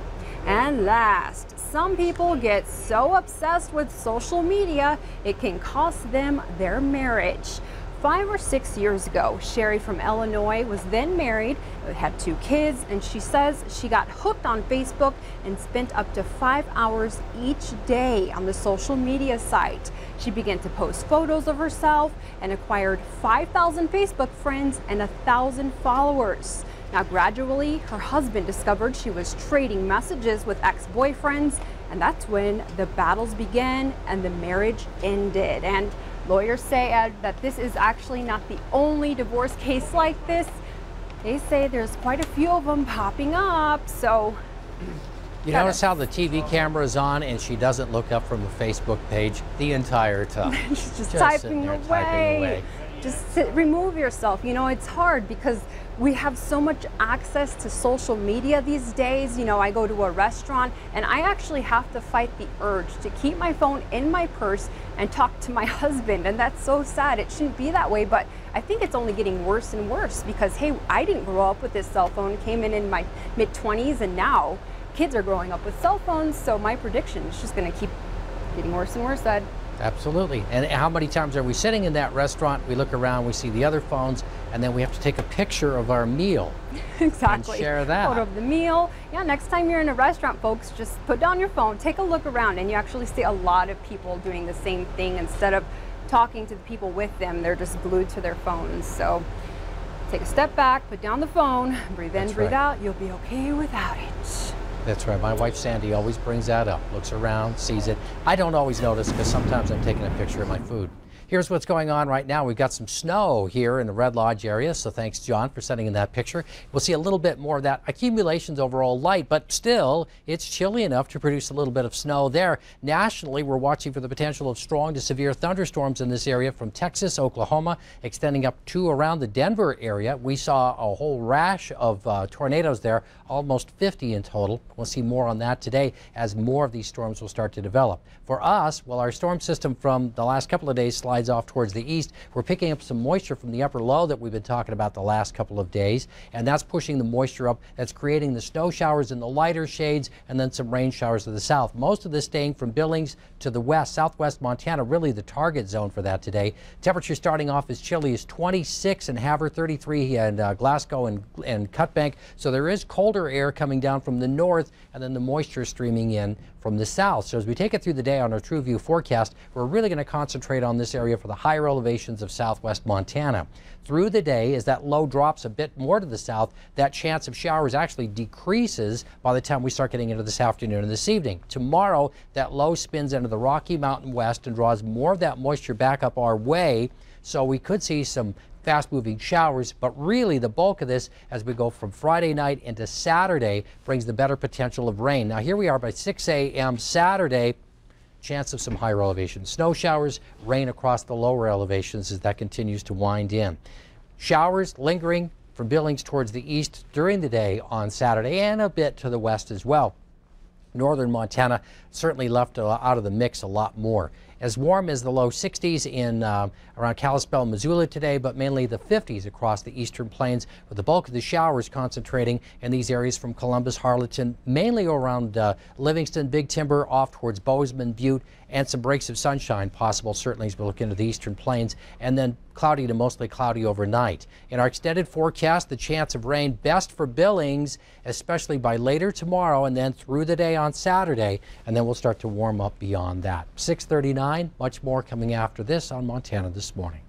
And last, some people get so obsessed with social media, it can cost them their marriage. 5 or 6 years ago, Sherry from Illinois was then married, had 2 kids, and she says she got hooked on Facebook and spent up to 5 hours each day on the social media site. She began to post photos of herself and acquired 5,000 Facebook friends and 1,000 followers. Now, gradually, her husband discovered she was trading messages with ex-boyfriends, and that's when the battles began and the marriage ended. And lawyers say, Ed, that this is actually not the only divorce case like this. They say there's quite a few of them popping up, so. You notice how the TV camera is on and she doesn't look up from the Facebook page the entire time. She's just typing away. Just remove yourself. You know, it's hard because we have so much access to social media these days. You know, I go to a restaurant and I actually have to fight the urge to keep my phone in my purse and talk to my husband. And that's so sad. It shouldn't be that way, but I think it's only getting worse and worse because, hey, I didn't grow up with this cell phone, came in my mid-20s, and now kids are growing up with cell phones. So my prediction is just going to keep getting worse and worse, Ed. Absolutely. And how many times are we sitting in that restaurant, we look around, we see the other phones, and then we have to take a picture of our meal. Exactly. And share that. Photo of the meal. Yeah, next time you're in a restaurant, folks, just put down your phone, take a look around, and you actually see a lot of people doing the same thing. Instead of talking to the people with them, they're just glued to their phones. So take a step back, put down the phone, breathe in, breathe out. You'll be okay without it. That's right. My wife Sandy always brings that up, looks around, sees it. I don't always notice because sometimes I'm taking a picture of my food. Here's what's going on right now. We've got some snow here in the Red Lodge area, so thanks, John, for sending in that picture. We'll see a little bit more of that. Accumulation's overall light, but still, it's chilly enough to produce a little bit of snow there. Nationally, we're watching for the potential of strong to severe thunderstorms in this area from Texas, Oklahoma, extending up to around the Denver area. We saw a whole rash of tornadoes there, almost 50 in total. We'll see more on that today as more of these storms will start to develop. For us, well, our storm system from the last couple of days slides off towards the east. We're picking up some moisture from the upper low that we've been talking about the last couple of days, and that's pushing the moisture up. That's creating the snow showers in the lighter shades and then some rain showers to the south. Most of this staying from Billings to the west, southwest Montana, really the target zone for that today. Temperature starting off as chilly as 26 in Havre, 33 in Glasgow and Cutbank. So there is colder air coming down from the north and then the moisture streaming in from the south. So as we take it through the day on our True View forecast, we're really going to concentrate on this area for the higher elevations of southwest Montana. Through the day, as that low drops a bit more to the south, that chance of showers actually decreases by the time we start getting into this afternoon and this evening. Tomorrow, that low spins into the Rocky Mountain west and draws more of that moisture back up our way. So we could see some fast-moving showers, but really the bulk of this as we go from Friday night into Saturday brings the better potential of rain. Now here we are by 6 a.m. Saturday, chance of some higher elevation snow showers, rain across the lower elevations as that continues to wind in. Showers lingering from Billings towards the east during the day on Saturday and a bit to the west as well. Northern Montana certainly left out of the mix a lot more. As warm as the low 60s in around Kalispell and Missoula today, but mainly the 50s across the eastern plains, with the bulk of the showers concentrating in these areas from Columbus, Harleton, mainly around Livingston, Big Timber, off towards Bozeman, Butte, and some breaks of sunshine possible, certainly as we look into the eastern plains, and then cloudy to mostly cloudy overnight. In our extended forecast, the chance of rain best for Billings, especially by later tomorrow and then through the day on Saturday, and then we'll start to warm up beyond that. 6:39, much more coming after this on Montana This Morning.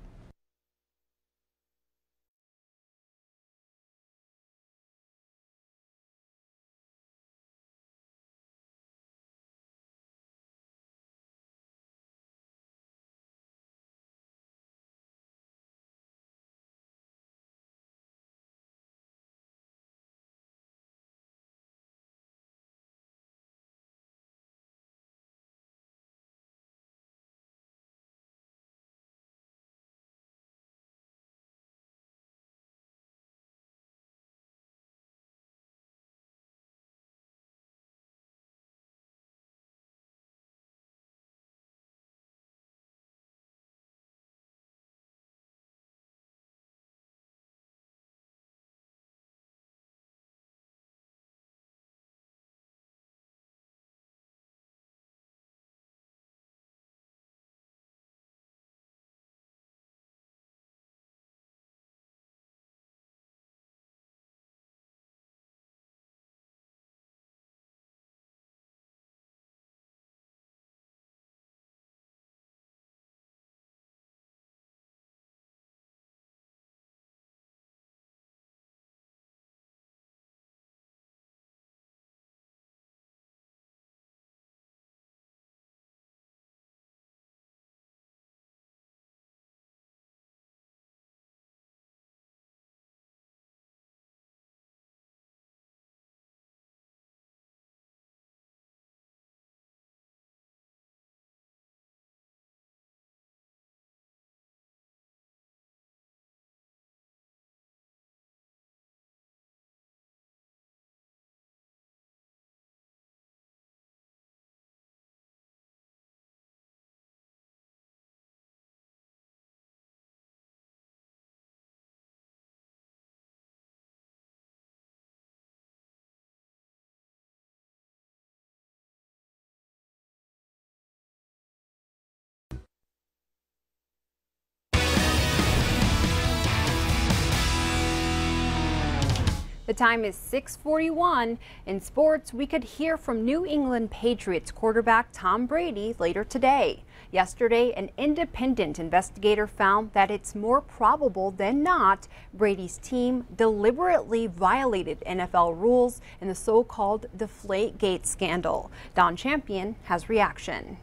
The time is 6:41. In sports, we could hear from New England Patriots quarterback Tom Brady later today. Yesterday, an independent investigator found that it's more probable than not Brady's team deliberately violated NFL rules in the so-called Deflategate scandal. Don Champion has reaction.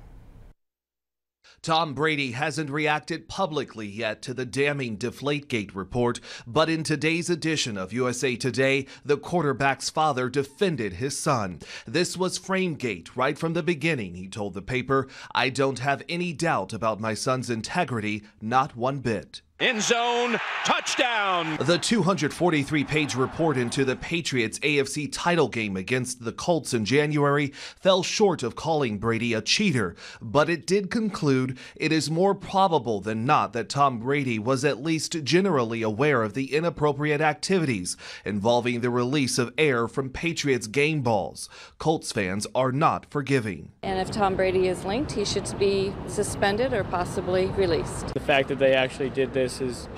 Tom Brady hasn't reacted publicly yet to the damning Deflategate report, but in today's edition of USA Today, the quarterback's father defended his son. This was Framegate. Right from the beginning, he told the paper, "I don't have any doubt about my son's integrity, not one bit." End zone, touchdown! The 243-page report into the Patriots' AFC title game against the Colts in January fell short of calling Brady a cheater, but it did conclude it is more probable than not that Tom Brady was at least generally aware of the inappropriate activities involving the release of air from Patriots game balls. Colts fans are not forgiving. And if Tom Brady is linked, he should be suspended or possibly released. The fact that they actually did this is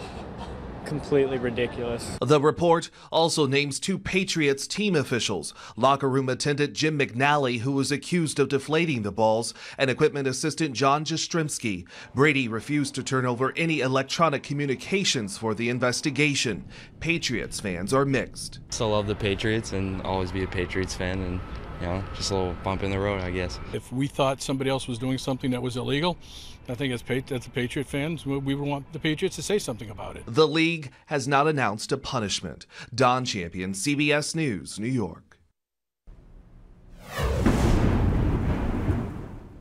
completely ridiculous. The report also names two Patriots team officials, locker room attendant Jim McNally, who was accused of deflating the balls, and equipment assistant John Jastrzemski. Brady refused to turn over any electronic communications for the investigation. Patriots fans are mixed. Still love the Patriots and always be a Patriots fan, and just a little bump in the road, I guess. If we thought somebody else was doing something that was illegal, I think as the Patriot fans, we would want the Patriots to say something about it. The league has not announced a punishment. Don Champion, CBS News, New York.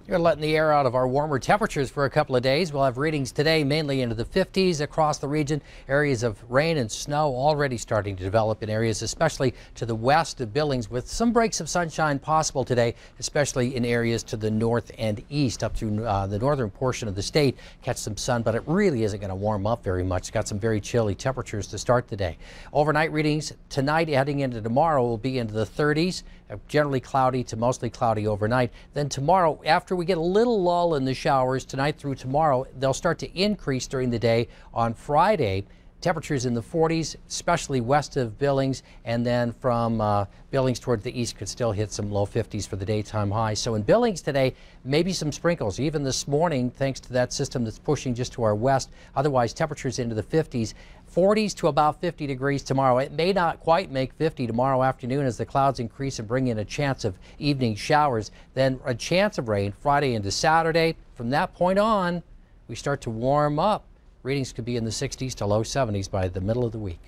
You're letting the air out of our warmer temperatures for a couple of days. We'll have readings today mainly into the 50s across the region. Areas of rain and snow already starting to develop in areas especially to the west of Billings, with some breaks of sunshine possible today, especially in areas to the north and east up through the northern portion of the state. Catch some sun, but it really isn't going to warm up very much. It's got some very chilly temperatures to start the day. Overnight readings tonight heading into tomorrow will be into the 30s. Generally cloudy to mostly cloudy overnight. Then tomorrow, after we get a little lull in the showers tonight through tomorrow, they'll start to increase during the day. On Friday, temperatures in the 40s, especially west of Billings, and then from Billings towards the east could still hit some low 50s for the daytime high. So in Billings today, maybe some sprinkles, even this morning, thanks to that system that's pushing just to our west. Otherwise, temperatures into the 50s. 40s to about 50 degrees tomorrow. It may not quite make 50 tomorrow afternoon as the clouds increase and bring in a chance of evening showers. Then a chance of rain Friday into Saturday. From that point on, we start to warm up. Readings could be in the 60s to low 70s by the middle of the week.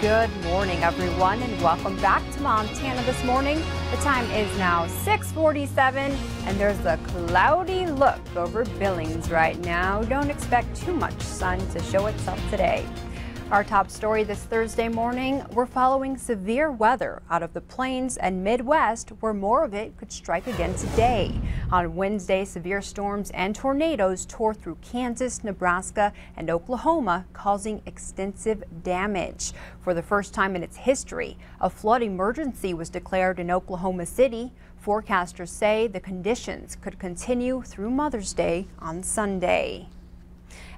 Good morning, everyone, and welcome back to Montana this morning. The time is now 6:47, and there's a cloudy look over Billings right now. Don't expect too much sun to show itself today. Our top story this Thursday morning, we're following severe weather out of the plains and Midwest, where more of it could strike again today. On Wednesday, severe storms and tornadoes tore through Kansas, Nebraska, and Oklahoma, causing extensive damage. For the first time in its history, a flood emergency was declared in Oklahoma City. Forecasters say the conditions could continue through Mother's Day on Sunday.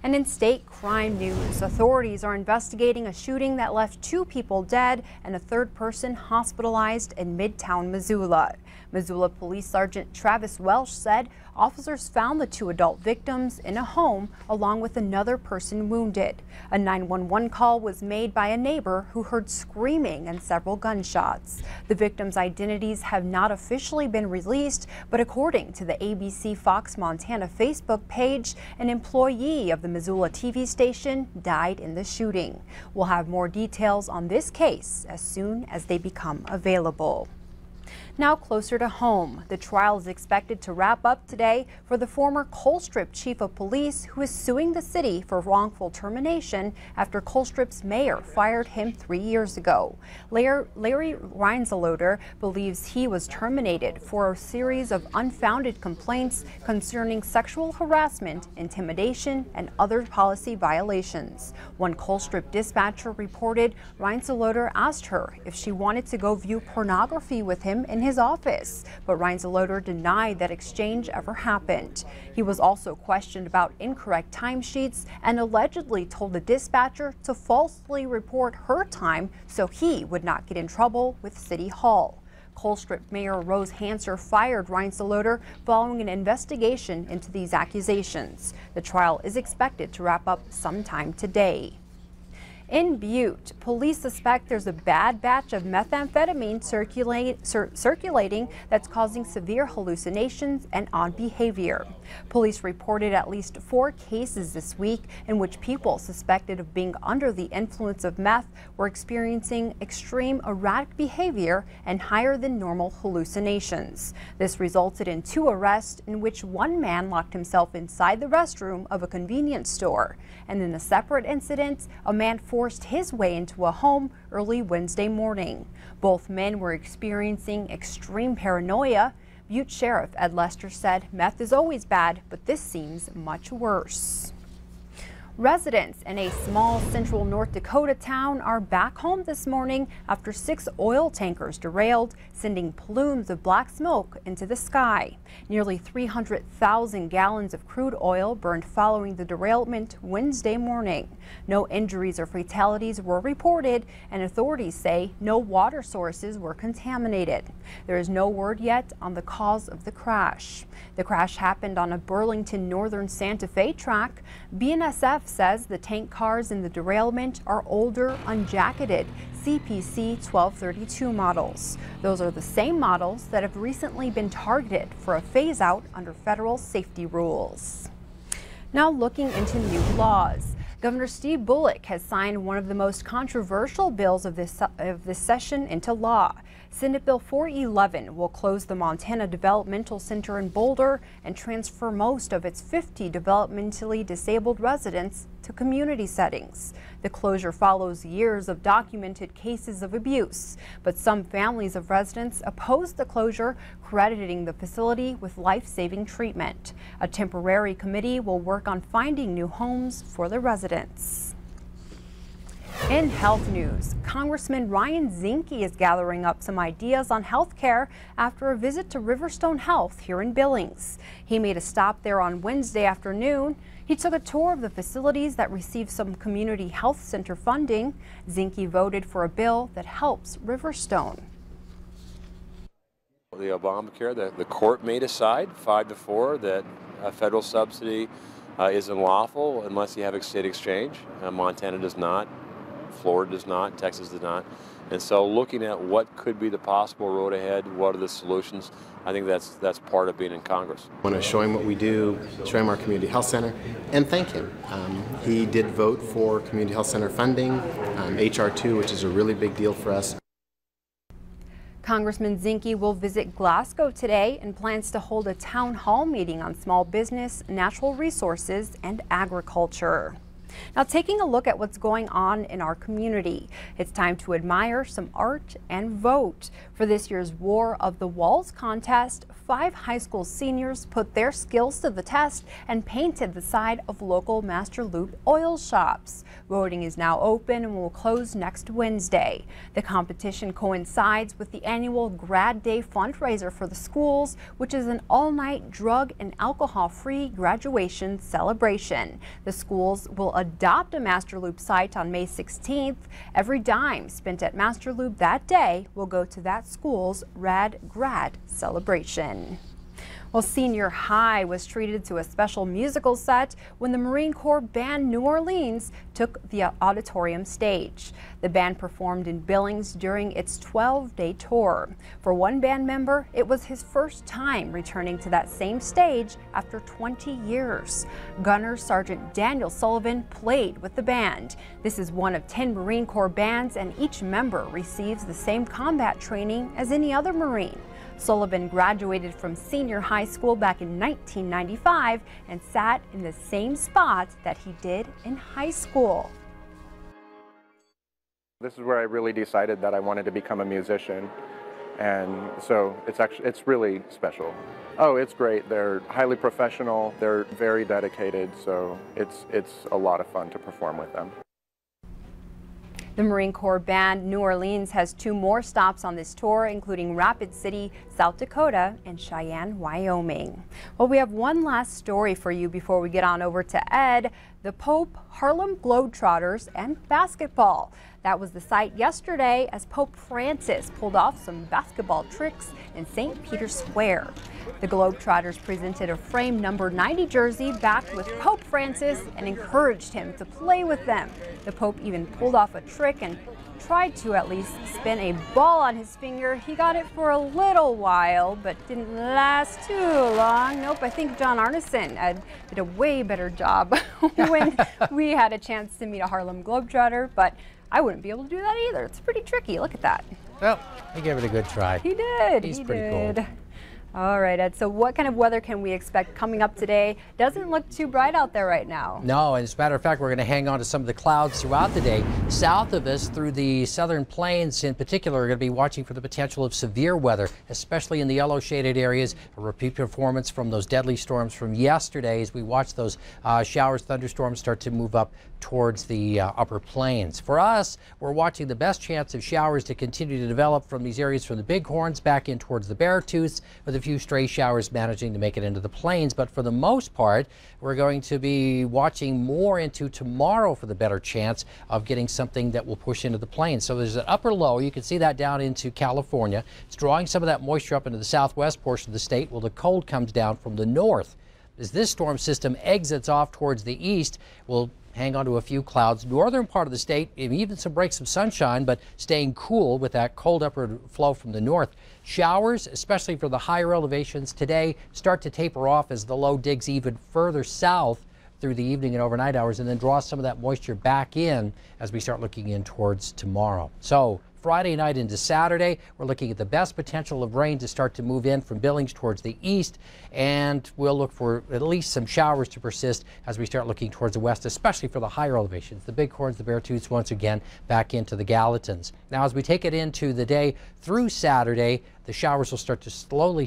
And in state crime news, authorities are investigating a shooting that left 2 people dead and a 3rd person hospitalized in Midtown Missoula. Missoula Police Sergeant Travis Welsh said officers found the 2 adult victims in a home along with another person wounded. A 911 call was made by a neighbor who heard screaming and several gunshots. The victims' identities have not officially been released, but according to the ABC Fox Montana Facebook page, an employee of the Missoula TV station died in the shooting. We'll have more details on this case as soon as they become available. Now closer to home, the trial is expected to wrap up today for the former Colstrip chief of police who is suing the city for wrongful termination after Colstrip's mayor fired him 3 years ago. Larry Reinzeloder believes he was terminated for a series of unfounded complaints concerning sexual harassment, intimidation, and other policy violations. One Colstrip dispatcher reported Reinzeloder asked her if she wanted to go view pornography with him in his office, but Reinzeloder denied that exchange ever happened. He was also questioned about incorrect timesheets and allegedly told the dispatcher to falsely report her time so he would not get in trouble with City Hall. Colstrip Mayor Rose Hanser fired Reinzeloder following an investigation into these accusations. The trial is expected to wrap up sometime today. In Butte, police suspect there's a bad batch of methamphetamine circulating that's causing severe hallucinations and odd behavior. Police reported at least 4 cases this week in which people suspected of being under the influence of meth were experiencing extreme erratic behavior and higher than normal hallucinations. This resulted in 2 arrests in which one man locked himself inside the restroom of a convenience store. And in a separate incident, a man forced his way into a home early Wednesday morning. Both men were experiencing extreme paranoia. Butte Sheriff Ed Lester said meth is always bad, but this seems much worse. Residents in a small central North Dakota town are back home this morning after 6 oil tankers derailed, sending plumes of black smoke into the sky. Nearly 300,000 gallons of crude oil burned following the derailment Wednesday morning. No injuries or fatalities were reported, and authorities say no water sources were contaminated. There is no word yet on the cause of the crash. The crash happened on a Burlington Northern Santa Fe track. BNSF says the tank cars in the derailment are older, unjacketed CPC 1232 models. Those are the same models that have recently been targeted for a phase-out under federal safety rules. Now looking into new laws. Governor Steve Bullock has signed one of the most controversial bills of this session into law. Senate Bill 411 will close the Montana Developmental Center in Boulder and transfer most of its 50 developmentally disabled residents to community settings. The closure follows years of documented cases of abuse, but some families of residents oppose the closure, crediting the facility with life-saving treatment. A temporary committee will work on finding new homes for the residents. In health news, Congressman Ryan Zinke is gathering up some ideas on health care after a visit to Riverstone Health here in Billings. He made a stop there on Wednesday afternoon. He took a tour of the facilities that received some community health center funding. Zinke voted for a bill that helps Riverstone. The Obamacare, the court may decide 5-4 that a federal subsidy is unlawful unless you have a state exchange. Montana does not Florida does not, Texas does not. And so looking at what could be the possible road ahead, what are the solutions, I think that's part of being in Congress. I want to show him what we do, show him our community health center, and thank him. He did vote for community health center funding, HR 2, which is a really big deal for us. Congressman Zinke will visit Glasgow today and plans to hold a town hall meeting on small business, natural resources, and agriculture. Now, taking a look at what's going on in our community, it's time to admire some art and vote. For this year's War of the Walls contest, 5 high school seniors put their skills to the test and painted the side of local Master Loop oil shops. Voting is now open and will close next Wednesday. The competition coincides with the annual Grad Day fundraiser for the schools, which is an all-night drug and alcohol-free graduation celebration. The schools will adopt a Master Loop site on May 16th. Every dime spent at Master Loop that day will go to that school's Rad Grad celebration. Well, Senior High was treated to a special musical set when the Marine Corps Band New Orleans took the auditorium stage. The band performed in Billings during its 12-day tour. For one band member, it was his first time returning to that same stage after 20 years. Gunner Sergeant Daniel Sullivan played with the band. This is one of 10 Marine Corps bands, and each member receives the same combat training as any other Marine. Sullivan graduated from senior high school back in 1995 and sat in the same spot that he did in high school. This is where I really decided that I wanted to become a musician, and so it's really special. Oh, it's great. They're highly professional. They're very dedicated, so it's a lot of fun to perform with them. The Marine Corps Band New Orleans has 2 more stops on this tour, including Rapid City, South Dakota, and Cheyenne, Wyoming. Well, we have one last story for you before we get on over to Ed. The Pope, Harlem Globetrotters, and basketball. That was the site yesterday as Pope Francis pulled off some basketball tricks in St. Peter's Square. The Globetrotters presented a framed number 90 jersey backed with Pope Francis and encouraged him to play with them. The Pope even pulled off a trick and tried to at least spin a ball on his finger. He got it for a little while, but didn't last too long. Nope, I think John Arneson did a way better job when we had a chance to meet a Harlem Globetrotter, but I wouldn't be able to do that either. It's pretty tricky. Look at that. Well, he gave it a good try. He did. He's he pretty did. cool. All right, Ed. So what kind of weather can we expect coming up today? Doesn't look too bright out there right now. No, and as a matter of fact, we're going to hang on to some of the clouds throughout the day. South of us, through the southern plains in particular, we're going to be watching for the potential of severe weather, especially in the yellow shaded areas. A repeat performance from those deadly storms from yesterday as we watch those showers, thunderstorms start to move up towards the upper plains. For us, we're watching the best chance of showers to continue to develop from these areas from the Bighorns back in towards the Beartooths, with a few stray showers managing to make it into the plains. But for the most part, we're going to be watching more into tomorrow for the better chance of getting something that will push into the plains. So there's an upper low. You can see that down into California. It's drawing some of that moisture up into the southwest portion of the state while the cold comes down from the north. As this storm system exits off towards the east, we'll hang on to a few clouds. Northern part of the state, even some breaks of sunshine, but staying cool with that cold upward flow from the north. Showers, especially for the higher elevations today, start to taper off as the low digs even further south through the evening and overnight hours, and then draw some of that moisture back in as we start looking in towards tomorrow. So Friday night into Saturday, we're looking at the best potential of rain to start to move in from Billings towards the east, and we'll look for at least some showers to persist as we start looking towards the west, especially for the higher elevations, the Bighorns, the Beartooths, once again back into the Gallatins. Now, as we take it into the day through Saturday, the showers will start to slowly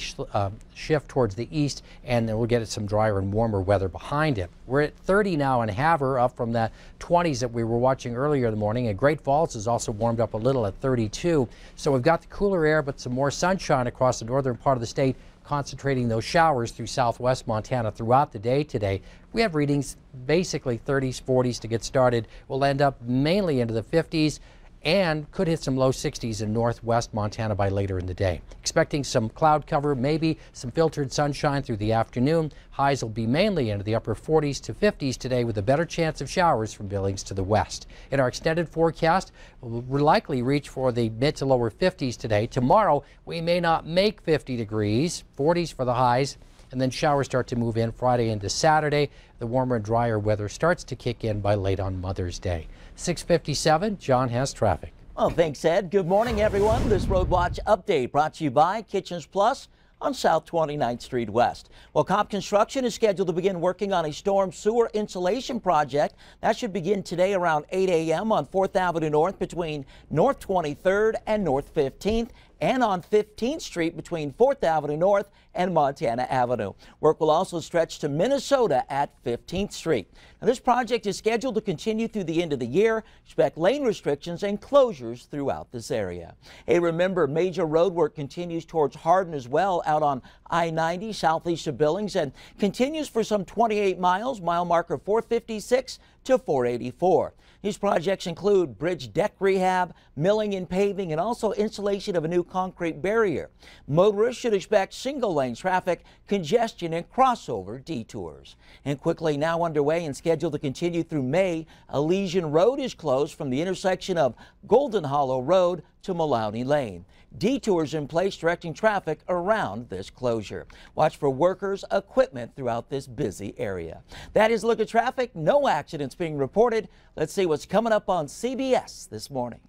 shift towards the east, and then we'll get some drier and warmer weather behind it. We're at 30 now in Havre, up from the 20s that we were watching earlier in the morning, and Great Falls has also warmed up a little at 32. So we've got the cooler air, but some more sunshine across the northern part of the state, concentrating those showers through southwest Montana throughout the day today. We have readings basically 30s, 40s to get started. We'll end up mainly into the 50s. and could hit some low 60s in northwest Montana by later in the day. Expecting some cloud cover, maybe some filtered sunshine through the afternoon. Highs will be mainly into the upper 40s to 50s today, with a better chance of showers from Billings to the west. In our extended forecast, we'll likely reach for the mid to lower 50s today. Tomorrow, we may not make 50 degrees, 40s for the highs, and then showers start to move in Friday into Saturday. The warmer and drier weather starts to kick in by late on Mother's Day. 6:57, John has traffic. Well, thanks, Ed. Good morning, everyone. This Road Watch update brought to you by Kitchens Plus on South 29th Street West. Well, Cobb Construction is scheduled to begin working on a storm sewer insulation project. That should begin today around 8 a.m. on 4th Avenue North between North 23rd and North 15th, and on 15th Street between 4th Avenue North and Montana Avenue. Work will also stretch to Minnesota at 15th Street. Now, this project is scheduled to continue through the end of the year. Expect lane restrictions and closures throughout this area. Hey, remember, major road work continues towards Hardin as well out on I-90 southeast of Billings and continues for some 28 miles, mile marker 456 to 484. These projects include bridge deck rehab, milling and paving, and also installation of a new concrete barrier. Motorists should expect single-lane traffic, congestion, and crossover detours. And quickly now underway and scheduled to continue through May, Elysian Road is closed from the intersection of Golden Hollow Road to Maloney Lane. Detours in place directing traffic around this closure. Watch for workers, equipment throughout this busy area. That is a look at traffic. No accidents being reported. Let's see what's coming up on CBS this morning.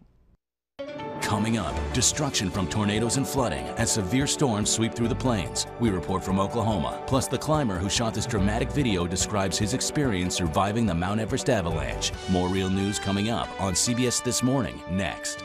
Coming up, destruction from tornadoes and flooding as severe storms sweep through the plains. We report from Oklahoma. Plus, the climber who shot this dramatic video describes his experience surviving the Mount Everest avalanche. More real news coming up on CBS This Morning next.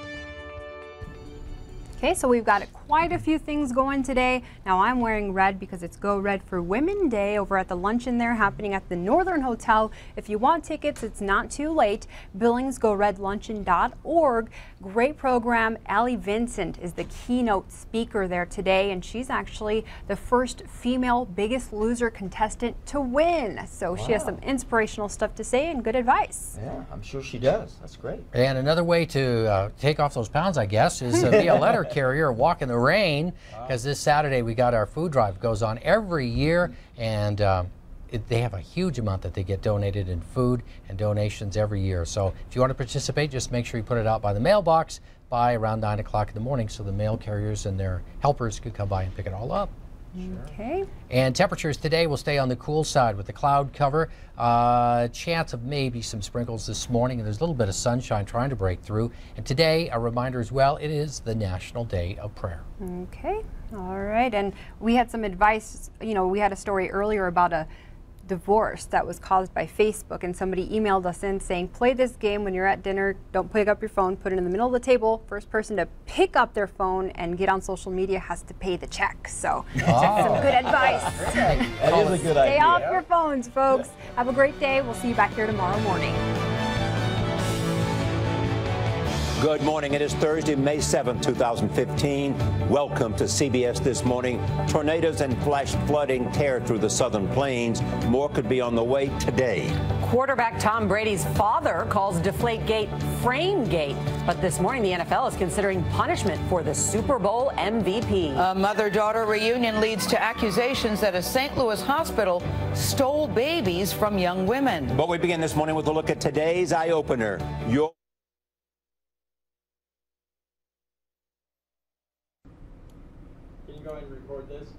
Okay, so we've got quite a few things going today. Now I'm wearing red because it's Go Red for Women Day over at the luncheon there happening at the Northern Hotel. If you want tickets, it's not too late. BillingsGoRedLuncheon.org. Great program. Allie Vincent is the keynote speaker there today, and she's actually the first female Biggest Loser contestant to win. So She has some inspirational stuff to say and good advice. Yeah, I'm sure she does. That's great. And another way to take off those pounds, I guess, is be a letter carrier, walk in the rain, because this Saturday we got our food drive. Goes on every year, and they have a huge amount that they get donated in food and donations every year. So if you want to participate, just make sure you put it out by the mailbox by around 9 o'clock in the morning so the mail carriers and their helpers could come by and pick it all up. Okay. And temperatures today will stay on the cool side with the cloud cover. Chance of maybe some sprinkles this morning, and there's a little bit of sunshine trying to break through. And today, a reminder as well, it is the National Day of Prayer. Okay. All right. And we had some advice. You know, we had a story earlier about a divorce that was caused by Facebook, and somebody emailed us in saying, play this game when you're at dinner, don't pick up your phone, put it in the middle of the table. First person to pick up their phone and get on social media has to pay the check. So some good advice. That is a good idea. Stay off your phones, folks. Have a great day. We'll see you back here tomorrow morning. Good morning. It is Thursday, May 7th, 2015. Welcome to CBS This Morning. Tornadoes and flash flooding tear through the southern plains. More could be on the way today. Quarterback Tom Brady's father calls Deflategate Framegate. But this morning, the NFL is considering punishment for the Super Bowl MVP. A mother-daughter reunion leads to accusations that a St. Louis hospital stole babies from young women. But we begin this morning with a look at today's eye-opener. Can you go ahead and record this?